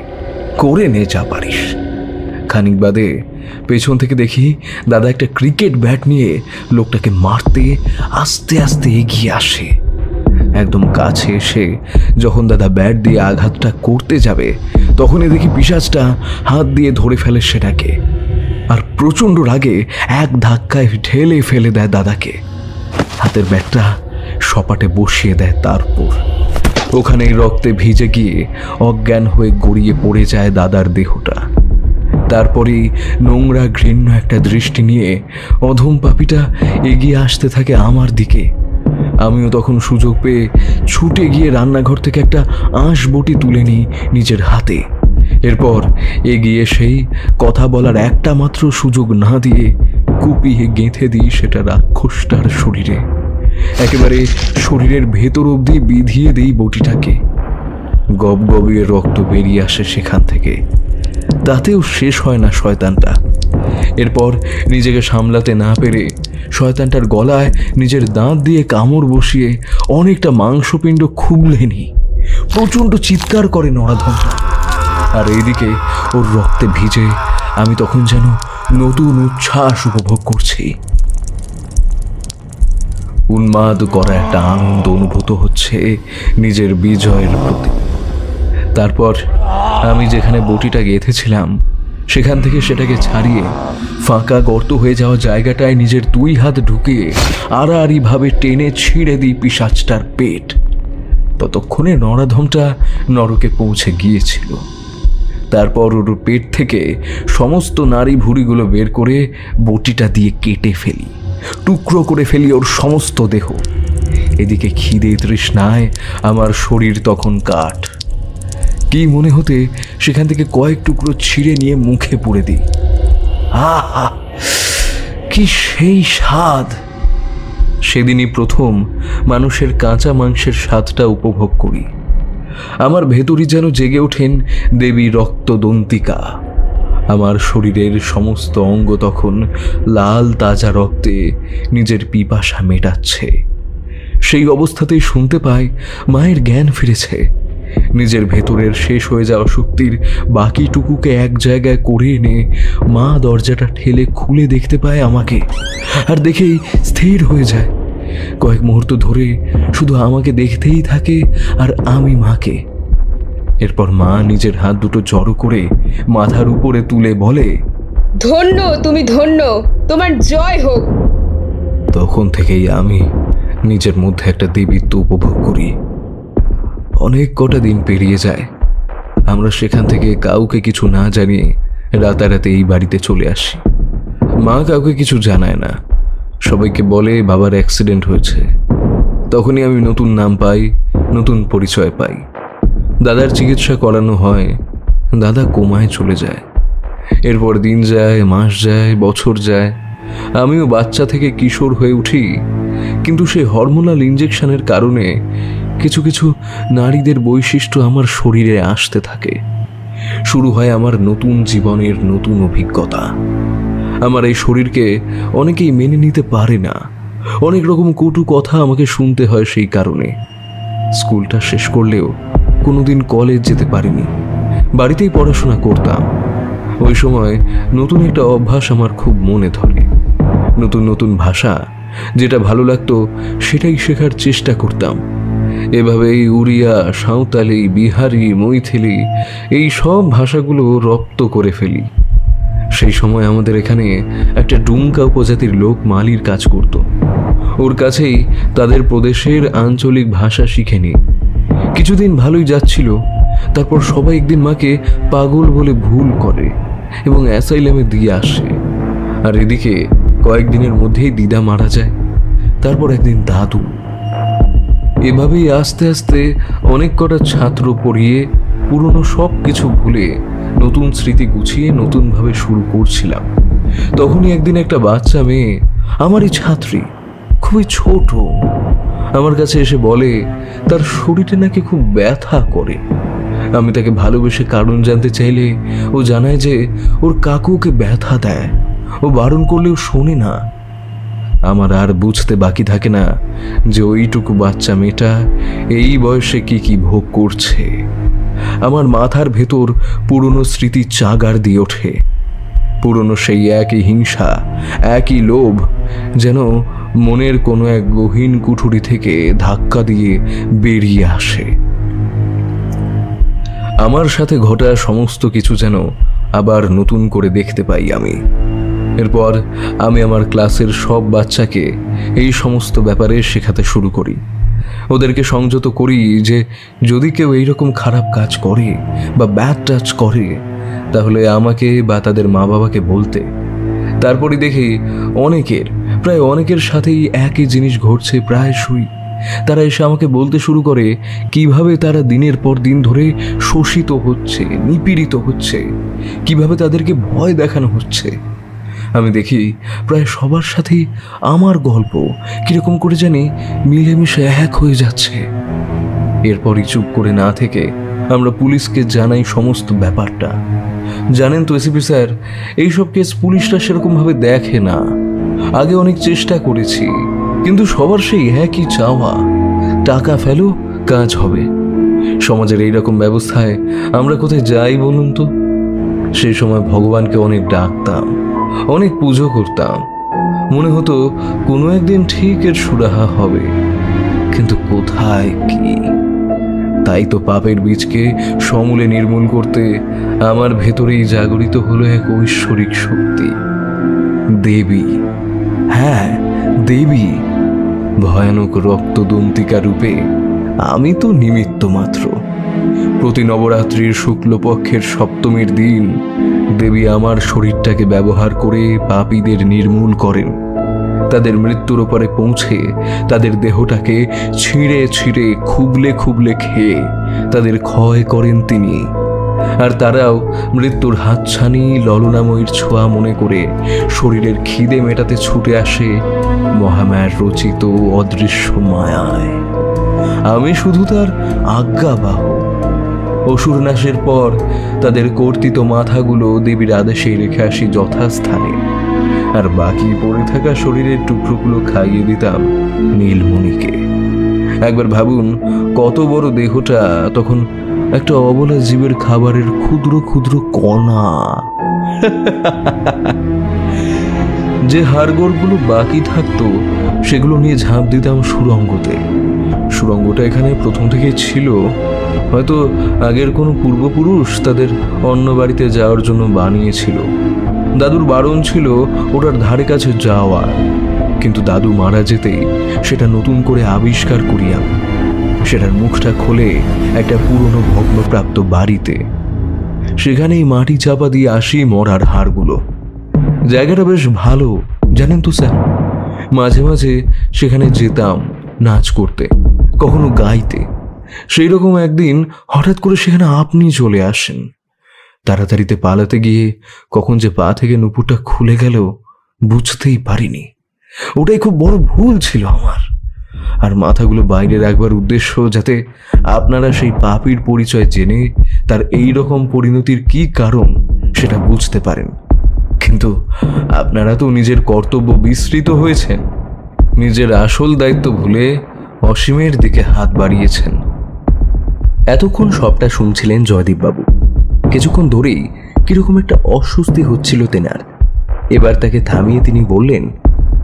S2: করে নে যা পারিস। খানিক বাদে পেছন থেকে দেখি দাদা একটা ক্রিকেট ব্যাট নিয়ে লোকটাকে মারতে আস্তে আস্তে এগিয়ে আসে। একদম কাছে এসে যখন দাদা ব্যাট দিয়ে আঘাতটা করতে যাবে, তখনই দেখি পিশাচটা হাত দিয়ে ধরে ফেলে সেটাকে, আর প্রচণ্ড রাগে এক ধাক্কায় ঢেলে ফেলে দেয় দাদাকে। হাতের ব্যাটটা সপাটে বসিয়ে দেয় তার উপর। ওখানেই রক্তে ভিজে গিয়ে অজ্ঞান হয়ে গড়িয়ে পড়ে যায় দাদার দেহটা। তারপরেই নোংরা ঘৃণ্য একটা দৃষ্টি নিয়ে অধম পাপীটা এগিয়ে আসতে থাকে আমার দিকে। আমিও তখন সুযোগ পেয়ে ছুটে গিয়ে রান্নাঘর থেকে একটা আঁশ বটি তুলে নিই নিজের হাতে। এরপর এগিয়ে সেই কথা বলার একটা মাত্র সুযোগ না দিয়ে কুপিয়ে গেঁথে দিই সেটা রাক্ষসটার শরীরে। একেবারে শরীরের ভেতর অবধি বিধিয়ে দিই বটিটাকে। গবগবিয়ে রক্ত বেরিয়ে আসে সেখান থেকে। তাতেও শেষ হয় না শয়তানটা। এরপর নিজেকে সামলাতে না পেরে শয়তানটার গলায় নিজের দাঁত দিয়ে কামড় বসিয়ে অনেকটা মাংসপিণ্ড খুবলে নি। প্রচণ্ড চিৎকার করে নরাধমটা। আর এইদিকে ওর রক্তে ভিজে আমি তখন যেন নতুন উচ্ছ্বাস উপভোগ করছি। উন্মাদ করা একটা আনন্দ অনুভূত হচ্ছে নিজের বিজয়ের প্রতি। তারপর আমি যেখানে বটিটা গেঁথেছিলাম সেখান থেকে সেটাকে ছাড়িয়ে ফাঁকা গর্ত হয়ে যাওয়া জায়গাটায় নিজের 2 হাত ঢুকিয়ে আড়াআড়িভাবে টেনে ছিঁড়ে দিই পিশাচটার পেট। ততক্ষণে নরাধমটা নরকে পৌঁছে গিয়েছিল। তারপর ওর পেট থেকে সমস্ত নাড়ি ভুঁড়িগুলো বের করে বটিটা দিয়ে কেটে ফেলি, টুকরো করে ফেলি ওর সমস্ত দেহ। এদিকে খিদে তৃষ্ণায় আমার শরীর তখন কাঠ। কি মনে হতে সেখান থেকে কয়েক টুকরো ছিঁড়ে নিয়ে মুখে পুরে দিই। আহা, কি সেই স্বাদ! সেদিনই প্রথম মানুষের কাঁচা মাংসের স্বাদটা উপভোগ করি। আমার ভেতরই যেন জেগে ওঠেন দেবী রক্তদন্তিকা। আমার শরীরের সমস্ত অঙ্গ তখন লাল তাজা রক্তে নিজের পিপাসা মেটাচ্ছে। সেই অবস্থাতেই শুনতে পাই মায়ের জ্ঞান ফিরেছে। নিজের ভেতরের শেষ হয়ে যাওয়া শক্তির বাকিটুকুকে এক জায়গায় করে এনে মা দরজাটা ঠেলে খুলে দেখতে পায় আমাকে, আর দেখেই স্থির হয়ে যায়। কয়েক মুহূর্ত ধরে শুধু আমাকে দেখতেই থাকে আর আমি মাকে। এরপর মা নিজের হাত দুটো জড়ো করে মাথার উপরে তুলে বলে,
S8: ধন্য, তুমি ধন্য, তোমার জয় হোক।
S2: তখন থেকেই আমি নিজের মধ্যে একটা দেবীত্ব উপভোগ করি। অনেক কটা দিন পেরিয়ে যায়। আমরা সেখান থেকে কাউকে কিছু না জানিয়ে রাতারাতি এই বাড়িতে চলে আসি। মা কাউকে কিছু জানায় না, সবাইকে বলে বাবার অ্যাক্সিডেন্ট হয়েছে। তখনই আমি নতুন নাম পাই, নতুন পরিচয় পাই। দাদার চিকিৎসা করানো হয়, দাদা কোমায় চলে যায়। এরপর দিন যায়, মাস যায়, বছর যায়, আমিও বাচ্চা থেকে কিশোর হয়ে উঠি। কিন্তু সেই হরমোনাল ইঞ্জেকশনের কারণে কিছু কিছু নারীদের বৈশিষ্ট্য আমার শরীরে আসতে থাকে। শুরু হয় আমার নতুন জীবনের নতুন অভিজ্ঞতা। আমার এই শরীরকে অনেকেই মেনে নিতে পারে না, অনেক রকম কটু কথা আমাকে শুনতে হয়। সেই কারণে স্কুলটা শেষ করলেও কোনোদিন কলেজ যেতে পারিনি, বাড়িতেই পড়াশোনা করতাম। ওই সময় নতুন একটা অভ্যাস আমার খুব মনে ধরে। নতুন নতুন ভাষা, যেটা ভালো লাগতো সেটাই শেখার চেষ্টা করতাম। এভাবেই উড়িয়া, সাঁওতালি, বিহারি, মৈথিলি এই সব ভাষাগুলো রপ্ত করে ফেলি। সেই সময় আমাদের এখানে একটা ডুমকা উপজাতির লোক মালির কাজ করত। ওর কাছেই তাদের প্রদেশের আঞ্চলিক ভাষা শিখে নিই। কিছুদিন ভালোই যাচ্ছিল, তারপর সবাই একদিন মাকে পাগল বলে ভুল করে এবং অ্যাসাইলামে দিয়ে আসে। আর এদিকে কয়েকদিনের মধ্যেই দিদা মারা যায়, তারপর একদিন দাদু। এভাবেই আস্তে আস্তে অনেক কটা ছাত্র পড়িয়ে পুরনো সব কিছু ভুলে নতুন স্মৃতি গুছিয়ে নতুনভাবে শুরু করছিলাম। তখনই একদিন একটা বাচ্চা মেয়ে, আমারই ছাত্রী, খুবই ছোট, আমার কাছে এসে বলে তার শরীরে নাকি খুব ব্যথা করে। আমি তাকে ভালোবেসে কারণ জানতে চাইলে ও জানায় যে ওর কাকু ওকে ব্যথা দেয়, ও বারণ করলেও শোনে না। আমার আর বুঝতে বাকি থাকে না যে ওইটুকু বাচ্চা মেয়েটা এই বয়সে কি কি ভোগ করছে। আমার মাথার ভেতর পুরনো স্মৃতি চাগার দিয়ে ওঠে। পুরনো সেই একই হিংসা, একই লোভ যেন মনের কোনো এক গহীন কুঠুরি থেকে ধাক্কা দিয়ে বেরিয়ে আসে। আমার সাথে ঘটা সমস্ত কিছু যেন আবার নতুন করে দেখতে পাই আমি। এরপর আমি আমার ক্লাসের সব বাচ্চাকে এই সমস্ত ব্যাপারে শেখাতে শুরু করি। ওদেরকে সংযত করি যে যদি কেউ এইরকম খারাপ কাজ করে বা ব্যাড টাচ করে তাহলে আমাকে বা তাদের মা বাবাকে বলতে। তারপরে দেখি প্রায় অনেকের সাথেই একই জিনিস ঘটছে প্রায়শই। তারা এসে আমাকে বলতে শুরু করে কিভাবে তারা দিনের পর দিন ধরে শোষিত হচ্ছে, নিপীড়িত হচ্ছে, কিভাবে তাদেরকে ভয় দেখানো হচ্ছে। আমি দেখি প্রায় সবার সাথেই আমার গল্প কিরকম করে জানি মিলেমিশে এক হয়ে যাচ্ছে। এরপরই চুপ করে না থেকে আমরা পুলিশকে জানাই সমস্ত ব্যাপারটা। জানেন তো এসিপি স্যার, এইসব কেস পুলিশরা সেরকমভাবে দেখে না। আগে অনেক চেষ্টা করেছি, কিন্তু সবার সেই একই চাওয়া, টাকা ফেলো কাজ হবে। সমাজের এইরকম ব্যবস্থায় আমরা কোথায় যাই বলুন তো? সেই সময় ভগবানকে অনেক ডাকতাম, অনেক পুজো করতাম। মনে হতো কোনো একদিন ঠিক এর সুরাহা হবে, কিন্তু কোথায় কি? তাই তো পাপের বীজকে সমূলে নির্মূল করতে আমার ভেতরেই জাগরিত হলো এক ঐশ্বরিক শক্তি, দেবী। হ্যাঁ, দেবী। ভয়ানক রক্তদন্তিকা রূপে আমি তো নিমিত্ত মাত্র। প্রতি নবরাত্রির শুক্লপক্ষের সপ্তমীর দিন দেবী আমার শরীরটাকে ব্যবহার করে পাপীদের নির্মূল করেন। তাদের মৃত্যুর ওপরে পৌঁছে তাদের দেহটাকে ছিঁড়ে ছিঁড়ে খুবলে খুবলে খেয়ে তাদের ক্ষয় করেন তিনি। আর তারাও মৃত্যুর হাতছানি, ললনাময়ীর ছোঁয়া মনে করে শরীরের খিদে মেটাতে ছুটে আসে মহামায়ার রচিত অদৃশ্য মায়ায়। আমি শুধু তার আজ্ঞাবাহ। অসুর নাশের পর তাদের কর্তিত মাথাগুলো দেবীর আদেশে রেখে আসি যথাস্থানে, আর বাকি পড়ে থাকা শরীরের টুকরোগুলো খাইয়ে দিতাম নীলমণিকে। একবার ভাবুন, কত বড় দেহটা তখন একটা অবলা জীবের খাবারের ক্ষুদ্র ক্ষুদ্র কণা। যে হাড়গোড়গুলো বাকি থাকতো সেগুলো নিয়ে ঝাঁপ দিতাম সুরঙ্গতে। সুরঙ্গটা এখানে প্রথম থেকে ছিল, হয়তো আগের কোনো পূর্বপুরুষ তাদের অন্য বাড়িতে যাওয়ার জন্য বানিয়েছিল। দাদুর বারণ ছিল ওটার ধারে কাছে যাওয়ার, কিন্তু দাদু মারা যেতেই সেটা নতুন করে আবিষ্কার করিয়া সেটার মুখটা খোলে একটা পুরনো ভগ্নপ্রাপ্ত বাড়িতে। সেখানেই মাটি চাপা দিয়ে আসি মরার হাড়গুলো। জায়গাটা বেশ ভালো জানেন তো স্যার। মাঝে মাঝে সেখানে যেতাম নাচ করতে, কখনো গাইতে। সেই রকম একদিন হঠাৎ করে সেখানে আপনি চলে আসেন। তাড়াতাড়িতে পালাতে গিয়ে কখন যে পা থেকে নুপুরটা খুলে গেল বুঝতেই পারিনি। ওটাই খুব বড় ভুল ছিল আমার। আর মাথাগুলো বাইরে রাখবার উদ্দেশ্য যাতে আপনারা সেই পাপীর পরিচয় জেনে তার এই রকম পরিণতির কি কারণ সেটা বুঝতে পারেন। কিন্তু আপনারা তো নিজের কর্তব্য বিস্মৃত হয়েছেন, নিজের আসল দায়িত্ব ভুলে অসীমের দিকে হাত বাড়িয়েছেন। এতক্ষণ সবটা শুনছিলেন জয়দীপবাবু। কিছুক্ষণ ধরেই কিরকম একটা অস্বস্তি হচ্ছিল তেনার। এবার তাকে থামিয়ে তিনি বললেন,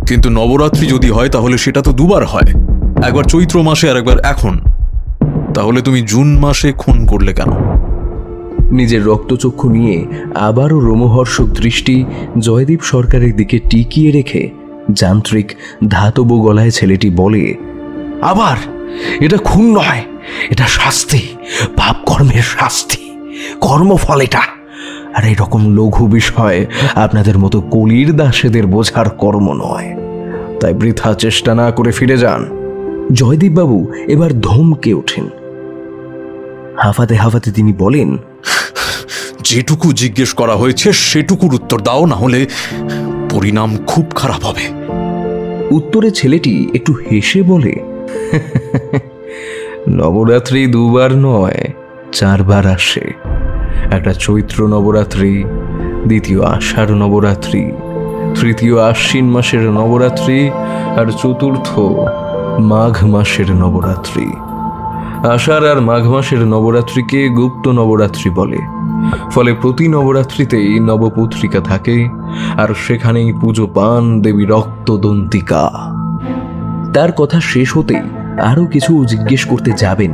S3: কিন্তু নবরাত্রি যদি হয় তাহলে সেটা তো দুবার হয়, একবার চৈত্র মাসে আর একবার এখন। তাহলে তুমি জুন মাসে খুন করলে কেন?
S2: নিজের রক্তচক্ষু নিয়ে আবারও রোমহর্ষক দৃষ্টি জয়দীপ সরকারের দিকে টিকিয়ে রেখে যান্ত্রিক ধাতব গলায় ছেলেটি বলে,
S9: আবার এটা খুন নয়, এটা শাস্তি, পাপ কর্মের শাস্তি, কর্মফল এটা। আর এরকম লঘু বিষয় আপনাদের মতো কলির দাসেদের বোঝার কর্ম নয়। তাই বৃথা চেষ্টা না করে ফিরে যান।
S2: জয়দীপবাবু এবার ধমকে ওঠেন। হাঁফাতে হাঁফাতে তিনি বলেন,
S3: যেটুকু জিজ্ঞেস করা হয়েছে সেটুকুর উত্তর দাও, না হলে পরিণাম খুব খারাপ হবে।
S2: উত্তরে ছেলেটি একটু হেসে বলে, নবরাত্রি দুবার নয় 4 বার আসে। একটা চৈত্র নবরাত্রি, দ্বিতীয় আষাঢ় নবরাত্রি, তৃতীয় আশ্বিন মাসের নবরাত্রি, আর চতুর্থ মাঘ মাসের নবরাত্রি। আষাঢ় আর মাঘ মাসের নবরাত্রিকে গুপ্ত নবরাত্রি বলে। ফলে প্রতি নবরাত্রিতেই নবপত্রিকা থাকে, আর সেখানেই পুজো পান দেবী রক্তদন্তিকা। তার কথা শেষ হতেই আরো কিছু জিজ্ঞেস করতে যাবেন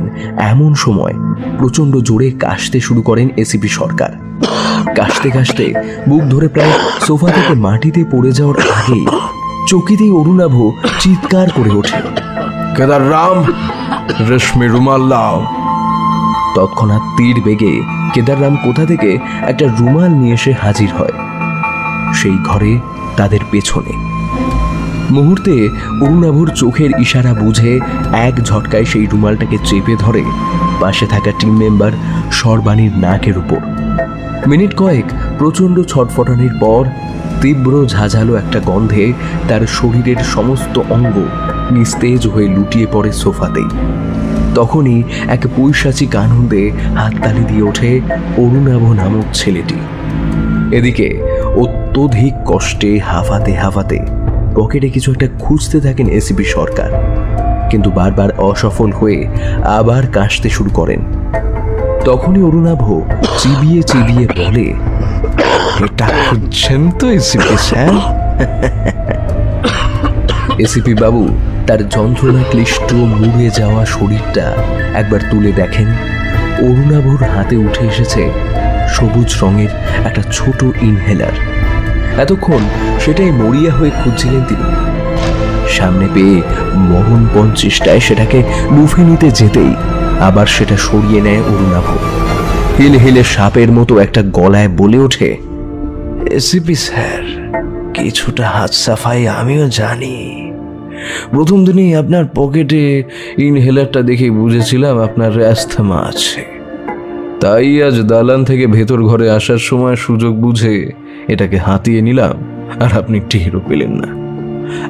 S2: এমন সময় প্রচন্ড জোরে কাশতে শুরু করেন এসিপি সরকার। কাশতে কাশতে বুক ধরে প্রায় সোফা থেকে মাটিতে পড়ে যাওয়ার আগে চকিতেই অরুণাভ চিৎকার করে ওঠে,
S9: কেদার রাম, রেশমি রুমাল লাও।
S2: তৎক্ষণাৎ তীর বেগে কেদাররাম কোথা থেকে একটা রুমাল নিয়ে এসে হাজির হয় সেই ঘরে তাদের পেছনে। মুহূর্তে অরুণাভর চোখের ইশারা বুঝে এক ঝটকায় সেই রুমালটাকে চেপে ধরে পাশে থাকা টিম মেম্বার সরবাণীর নাকের উপর। মিনিট কয়েক প্রচণ্ড ছটফটানির পর তীব্র ঝাঁঝালো একটা গন্ধে তার শরীরের সমস্ত অঙ্গ নিস্তেজ হয়ে লুটিয়ে পড়ে সোফাতেই। তখনই এক পৈশাচিক আনন্দে হাততালি দিয়ে ওঠে অরুণাভ নামক ছেলেটি। এদিকে অত্যধিক কষ্টে হাঁফাতে হাঁফাতে পকেটে কিছু একটা খুঁজতে থাকেন এসিপি সরকার, কিন্তু বারবার অসফল হয়ে আবার কাশতে শুরু করেন। তখনই অরুণাভ চিবিয়ে চিবিয়ে বলে,
S9: এটা খুঁজছেন তো এসিপি স্যার?
S2: এসিপি বাবু তার যন্ত্রণা ক্লিষ্ট মুড়ে যাওয়া শরীরটা একবার তুলে দেখেন। অরুণাভর হাতে উঠে এসেছে সবুজ রঙের একটা ছোট ইনহেলার। এতক্ষণ সেটাই মরিয়া হয়ে খুঁজছিলেন তিনি। সামনে পেয়ে মরণপণ চেষ্টায় সেটাকে লুফে নিতে যেতেই আবার সেটা সরিয়ে নেয় অরুণাভ। হেলে হেলে সাপের মতো একটা গলায় বলে ওঠে,
S9: এসিপি স্যার, কিছুটা হাত সাফাই আমিও জানি। প্রথম দিনই আপনার পকেটে ইনহেলারটা দেখে বুঝেছিলাম আপনার অ্যাস্থমা আছে। তাই আজ দালান থেকে ভেতর ঘরে আসার সময় সুযোগ বুঝে এটাকে হাতিয়ে নিলাম, আর আপনি টেরও পেলেন না।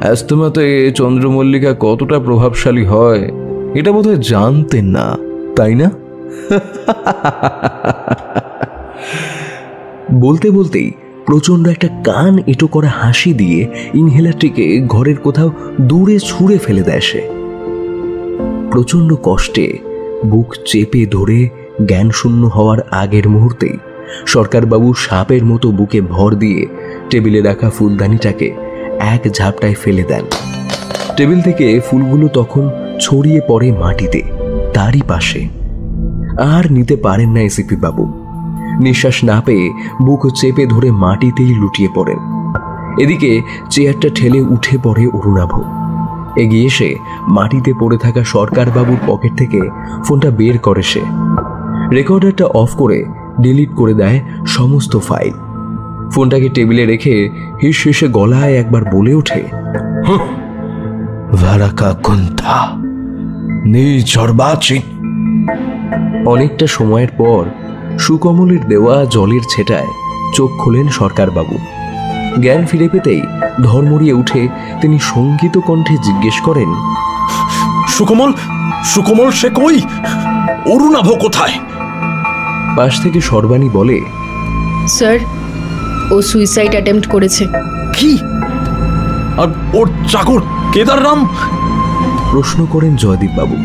S9: অ্যাস্থমাতে চন্দ্রমল্লিকা কতটা প্রভাবশালী হয় এটা বোধহয় জানতেন না, তাই না?
S2: বলতে বলতেই প্রচন্ড একটা কান এঁটো করা হাসি দিয়ে ইনহেলারটিকে ঘরের কোথাও দূরে ছুঁড়ে ফেলে দেয় সে। প্রচন্ড কষ্টে বুক চেপে ধরে জ্ঞান শূন্য হওয়ার আগের মুহূর্তেই সরকারবাবু সাপের মতো বুকে ভর দিয়ে টেবিলে রাখা ফুলদানিটাকে এক ঝাপটায় ফেলে দেন। টেবিল থেকে ফুলগুলো তখন ছড়িয়ে পড়ে মাটিতে তারই পাশে। আর নিতে পারেন না এসিপি বাবু। নিঃশ্বাস না পেয়ে বুক চেপে ধরে মাটিতেই লুটিয়ে পড়েন। এদিকে চেয়ারটা ঠেলে উঠে পড়ে অরুণাভ। এগিয়ে এসে মাটিতে পড়ে থাকা সরকারবাবুর পকেট থেকে ফোনটা বের করে সে। রেকর্ডারটা অফ করে ডিলিট করে দেয় সমস্ত ফাইল। ফোনটাকে টেবিলে রেখে হিস শেষে গলায় একবার বলে ওঠে,
S9: ভারাকা কুন্তা নির্বাচিত।
S2: অনেকটা সময়ের পর সুকমলের দেওয়া জলের ছেটায় চোখ খোলেন সরকারবাবু। জ্ঞান ফিরে পেতেই ধর্মরিয়ে উঠে তিনি শঙ্কিত কণ্ঠে জিজ্ঞেস করেন,
S3: সুকমল, সুকমল সে কই? অরুণাভ কোথায়?
S2: পাশ থেকে সর্বাণী বলে,
S8: স্যার, ও সুইসাইড অ্যাটেম্প্ট করেছে।
S3: কি? আর ওর চাকর কেদাররাম?
S2: প্রশ্ন করেন জয়দীপবাবু।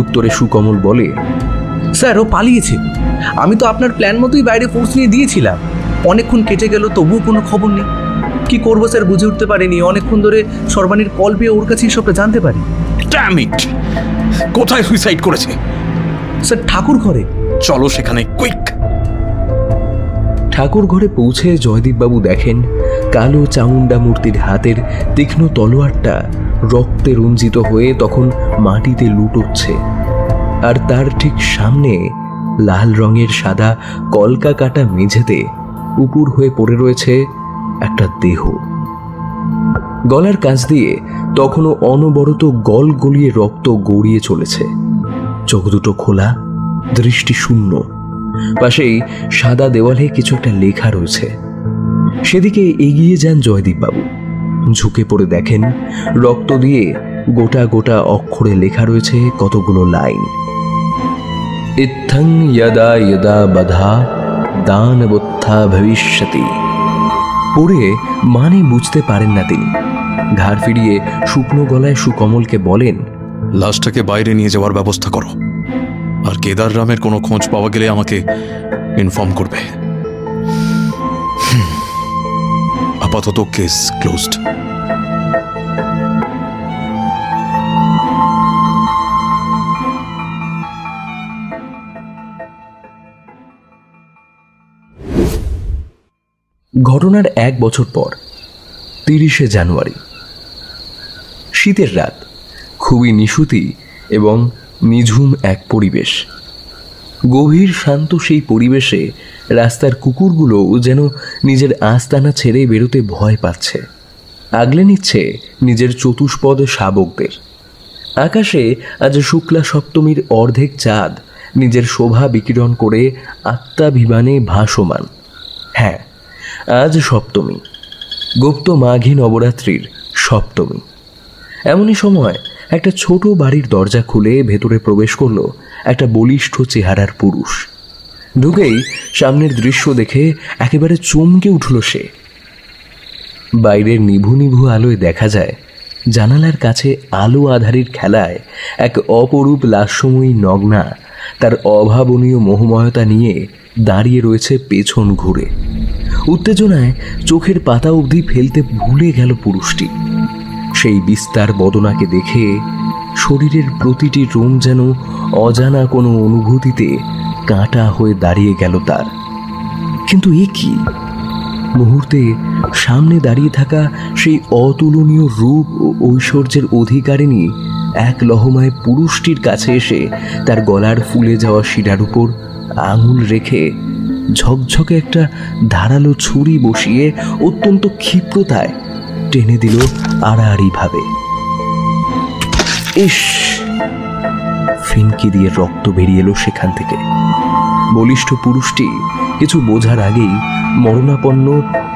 S2: উত্তরে সুকমল বলে,
S4: স্যার, ও পালিয়েছে। আমি তো আপনার প্ল্যান মতোই বাইরে ফোর্স নিয়ে দিয়েছিলাম। অনেকক্ষণ কেটে গেল, তবুও কোনো খবর নেই। কি করবো স্যার, বুঝে উঠতে পারিনি। অনেকক্ষণ ধরে সর্বাণীর কল পেয়ে ওর কাছেই সবটা জানতে পারি।
S3: Damn it! কোথায় সুইসাইড করেছে?
S4: স্যার, ঠাকুর ঘরে।
S3: চলো সেখানে, কুইক।
S2: ঠাকুর ঘরে পৌঁছে জয়দীপবাবু দেখেন কালো চামুন্ডা মূর্তির হাতের তীক্ষ্ণ তলোয়ারটা রক্তে রঞ্জিত হয়ে তখন মাটিতে লুটোচ্ছে, আর তার ঠিক সামনে লাল রঙের সাদা কলকা কাটা মেঝেতে উপুর হয়ে পড়ে রয়েছে একটা দেহ। গলার কাছ দিয়ে তখনও অনবরত গল গলিয়ে রক্ত গড়িয়ে চলেছে। চোখ দুটো খোলা, দৃষ্টি শূন্য। পাশেই সাদা দেওয়ালে কিছু একটা লেখা রয়েছে। সেদিকে এগিয়ে যান জয়দীপবাবু। ঝুঁকে পড়ে দেখেন রক্ত দিয়ে গোটা গোটা অক্ষরে লেখা রয়েছে কতগুলো লাইন। ইত্থং যদা যদা বধা দানবোত্থা ভবিষ্যতি। পড়ে মানে বুঝতে পারেন না তিনি। ঘাড় ফিরিয়ে শুকনো গলায় সুকমলকে বলেন,
S3: লাশটাকে বাইরে নিয়ে যাওয়ার ব্যবস্থা করো, আর কেদাররামের কোনো খোঁজ পাওয়া গেলে আমাকে ইনফর্ম করবে। আপাতত কেস ক্লোজড।
S2: ঘটনার 1 বছর পর 30শে জানুয়ারি। শীতের রাত, খুবই নিশুতি এবং নিঝুম এক পরিবেশ। গভীর শান্ত সেই পরিবেশে রাস্তার কুকুরগুলো যেন নিজের আস্তানা ছেড়ে বেরোতে ভয় পাচ্ছে, আগলে নিচ্ছে নিজের চতুষ্পদ শাবকদের। আকাশে আজ শুক্লা সপ্তমীর অর্ধেক চাঁদ নিজের শোভা বিকিরণ করে আত্মাভিমানে ভাসমান। হ্যাঁ, আজ সপ্তমী, গুপ্ত মাঘী নবরাত্রির সপ্তমী। এমনই সময় একটা ছোট বাড়ির দরজা খুলে ভেতরে প্রবেশ করলো একটা বলিষ্ঠ চেহারার পুরুষ। ঢুকেই সামনের দৃশ্য দেখে একেবারে চমকে উঠল সে। বাইরের নিভু নিভু আলোয় দেখা যায় জানালার কাছে আলো আধারির খেলায় এক অপরূপ লাস্যময়ী নগ্না তার অভাবনীয় মোহময়তা নিয়ে দাঁড়িয়ে রয়েছে পেছন ঘুরে। উত্তেজনায় চোখের পাতা অবধি ফেলতে ভুলে গেল পুরুষটি। সেই বিস্তার বদনাকে দেখে শরীরের প্রতিটি রোম যেন অজানা কোনো অনুভূতিতে কাঁটা হয়ে দাঁড়িয়ে গেল তার। কিন্তু এ কি? মুহূর্তে সামনে দাঁড়িয়ে থাকা সেই অতুলনীয় রূপ ও ঐশ্বর্যের অধিকারিণী এক লহমায় পুরুষটির কাছে এসে তার গলার ফুলে যাওয়া শিরার উপর আঙুল রেখে ঝকঝকে একটা ধারালো ছুরি বসিয়ে অত্যন্ত ক্ষিপ্রতায় টেনে দিল আড়াআড়ি ভাবে। ইস! ফিনকি দিয়ে রক্ত বেরিয়ে এলো সেখান থেকে। বলিষ্ঠ পুরুষটি কিছু বোঝার আগেই মরণাপন্ন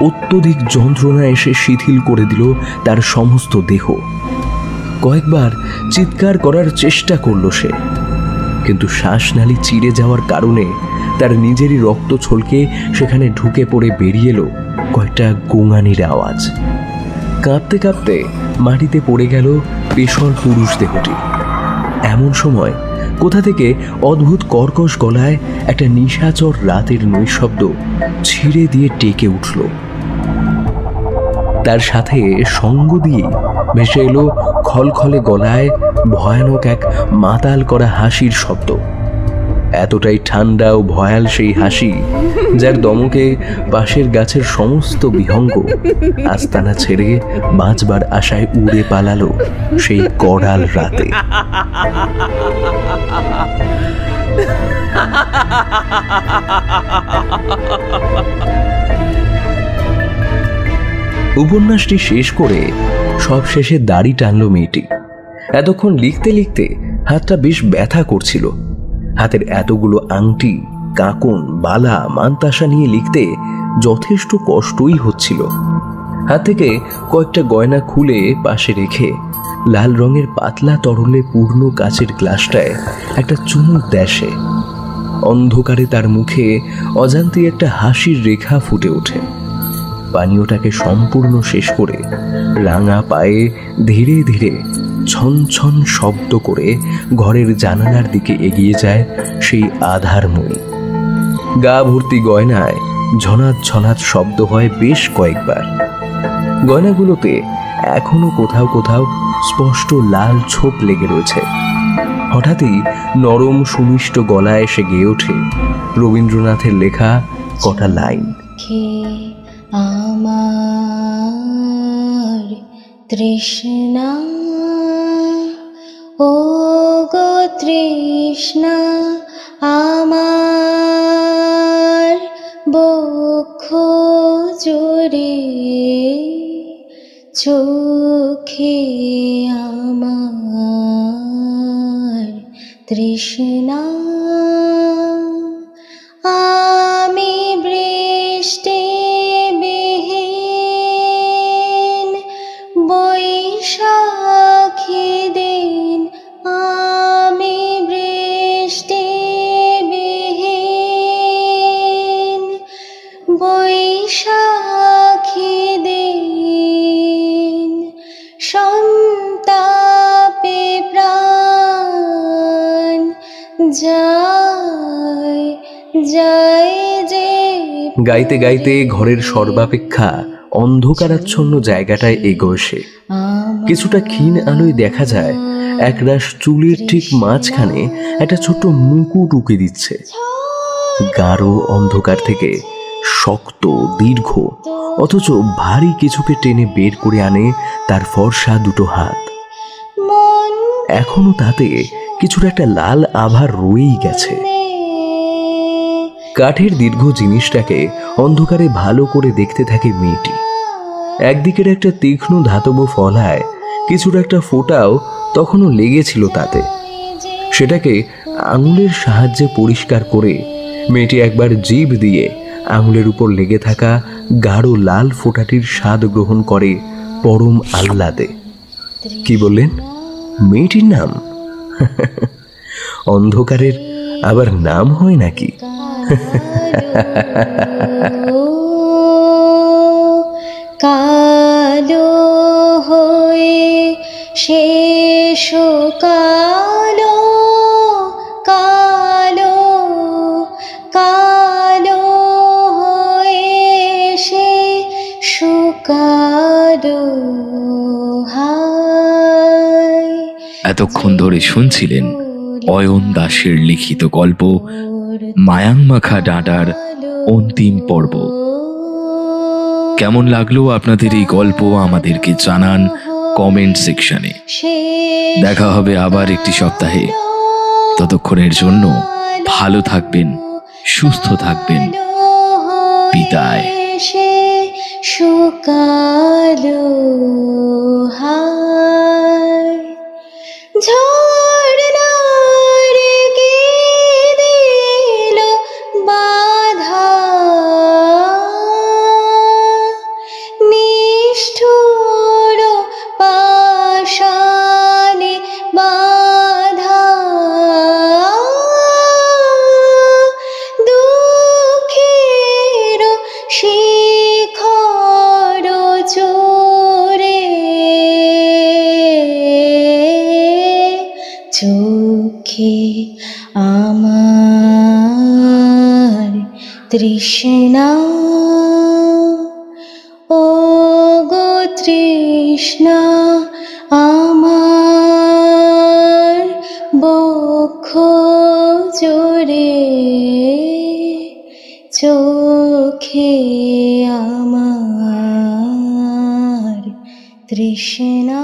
S2: অত্যধিক যন্ত্রণা এসে শিথিল করে দিল তার সমস্ত দেহ। কয়েকবার চিৎকার করার চেষ্টা করল সে, কিন্তু শ্বাসনালী চিড়ে যাওয়ার কারণে তার নিজেরই রক্ত ছলকে সেখানে ঢুকে পড়ে বেরিয়ে এলো কয়েকটা গোঙানির আওয়াজ। কাঁপতে কাঁপতে মাটিতে পড়ে গেল পেশল পুরুষ দেহটি। এমন সময় কোথা থেকে অদ্ভুত কর্কশ গলায় একটা নিশাচর রাতের নৈশব্দ ছিঁড়ে দিয়ে ডেকে উঠল। তার সাথে সঙ্গ দিয়ে ভেসে এলো খলখলে গলায় ভয়ানক এক মাতাল করা হাসির শব্দ। এতটাই ঠান্ডা ও ভয়াল সেই হাসি, যার দমকে পাশের গাছের সমস্ত বিহঙ্গ আস্তানা ছেড়ে বাঁচবার আশায় উড়ে পালালো সেই কড়াল রাতে। উপন্যাসটি শেষ করে সব শেষে দাড়ি টানলো মেয়েটি। এতক্ষণ লিখতে লিখতে হাতটা বেশ ব্যথা করছিল। হাতের এতগুলো আংটি, কাঁকন, বালা, মানতাসা নিয়ে লিখতে যথেষ্ট কষ্টই হচ্ছিল। হাত থেকে কয়েকটা গয়না খুলে পাশে রেখে লাল রঙের পাতলা তরলে পূর্ণ কাচের গ্লাসটায় একটা চুমুক দেয় সে। অন্ধকারে তার মুখে অজান্তে একটা হাসির রেখা ফুটে ওঠে। পানীয়টাকে সম্পূর্ণ শেষ করে রাঙা পায়ে ধীরে ধীরে ছন ছন শব্দ করে ঘরের জানালার দিকে এগিয়ে যায় সেই আধারমণি। গা ভর্তি গয়নায় ঝনাত ঝনাত শব্দ হয় বেশ কয়েকবার। গয়নাগুলোতে এখনো কোথাও কোথাও স্পষ্ট লাল ছোপ লেগে রয়েছে। হঠাৎই নরম সুমিষ্ট গলায় এসে গেয়ে ওঠে রবীন্দ্রনাথের লেখা কটা লাইন।
S11: আমার তৃষ্ণা, ও গো তৃষ্ণা, আমার বক্ষ জুড়ে চোখে আমার তৃষ্ণা। আমি বৃষ্টি বিহীন বৈশাখী দিন, আমি বৃষ্টি বিহীন বৈশাখী দিন, সন্তাপে প্রাণ যায় যায় যে।
S2: গাইতে গাইতে ঘরের সর্বাপেক্ষা অন্ধকারাচ্ছন্ন জায়গাটায় এগোয় সে। কিছুটা ক্ষীণ আলোয় দেখা যায় একরাশ চুলের ঠিক মাঝখানে একটা ছোট্ট মুকুট উঁকে দিচ্ছে। গাঢ় অন্ধকার থেকে শক্ত, দীর্ঘ অথচ ভারী কিছুকে টেনে বের করে আনে তার ফর্সা দুটো হাত। এখনো তাতে কিছুটা একটা লাল আভা রয়েই গেছে। কাঠের দীর্ঘ জিনিসটাকে অন্ধকারে ভালো করে দেখতে থাকে মেয়েটি। একদিকের একটা তীক্ষ্ণ ধাতব ফলায় কিছুটা একটা ফোঁটাও তখনও লেগেছিল তাতে। সেটাকে আঙুলের সাহায্যে পরিষ্কার করে মেয়েটি একবার জিভ দিয়ে আঙুলের উপর লেগে থাকা গাঢ় লাল ফোঁটাটির স্বাদ গ্রহণ করে পরম আহ্লাদে। কি বললেন? মেয়েটির নাম? অন্ধকারের আবার নাম হয় নাকি?
S11: কালো হয়ে শেষ কালো, কালো কালো হয়ে সে শুকালো।
S1: এতক্ষণ ধরে শুনছিলেন অয়ন দাসের লিখিত গল্প মায়াংমাখা ডাঁটার অন্তিম পর্ব। কেমন লাগলো আপনাদের এই গল্প আমাদেরকে জানান কমেন্ট সেকশনে। দেখা হবে আবার একটি সপ্তাহে। ততক্ষণের জন্য ভালো থাকবেন, সুস্থ থাকবেন। বিদায়।
S11: শুকালো হায় ঝড় নারে কে দিল বাধা, নিষ্ঠুর পাশানে বাধা, দুঃখের শিখর চূড়ে চোখে আমার তৃষ্ণা, ও গো তৃষ্ণা, আমার বক্ষ জুড়ে চোখে আমার তৃষ্ণা।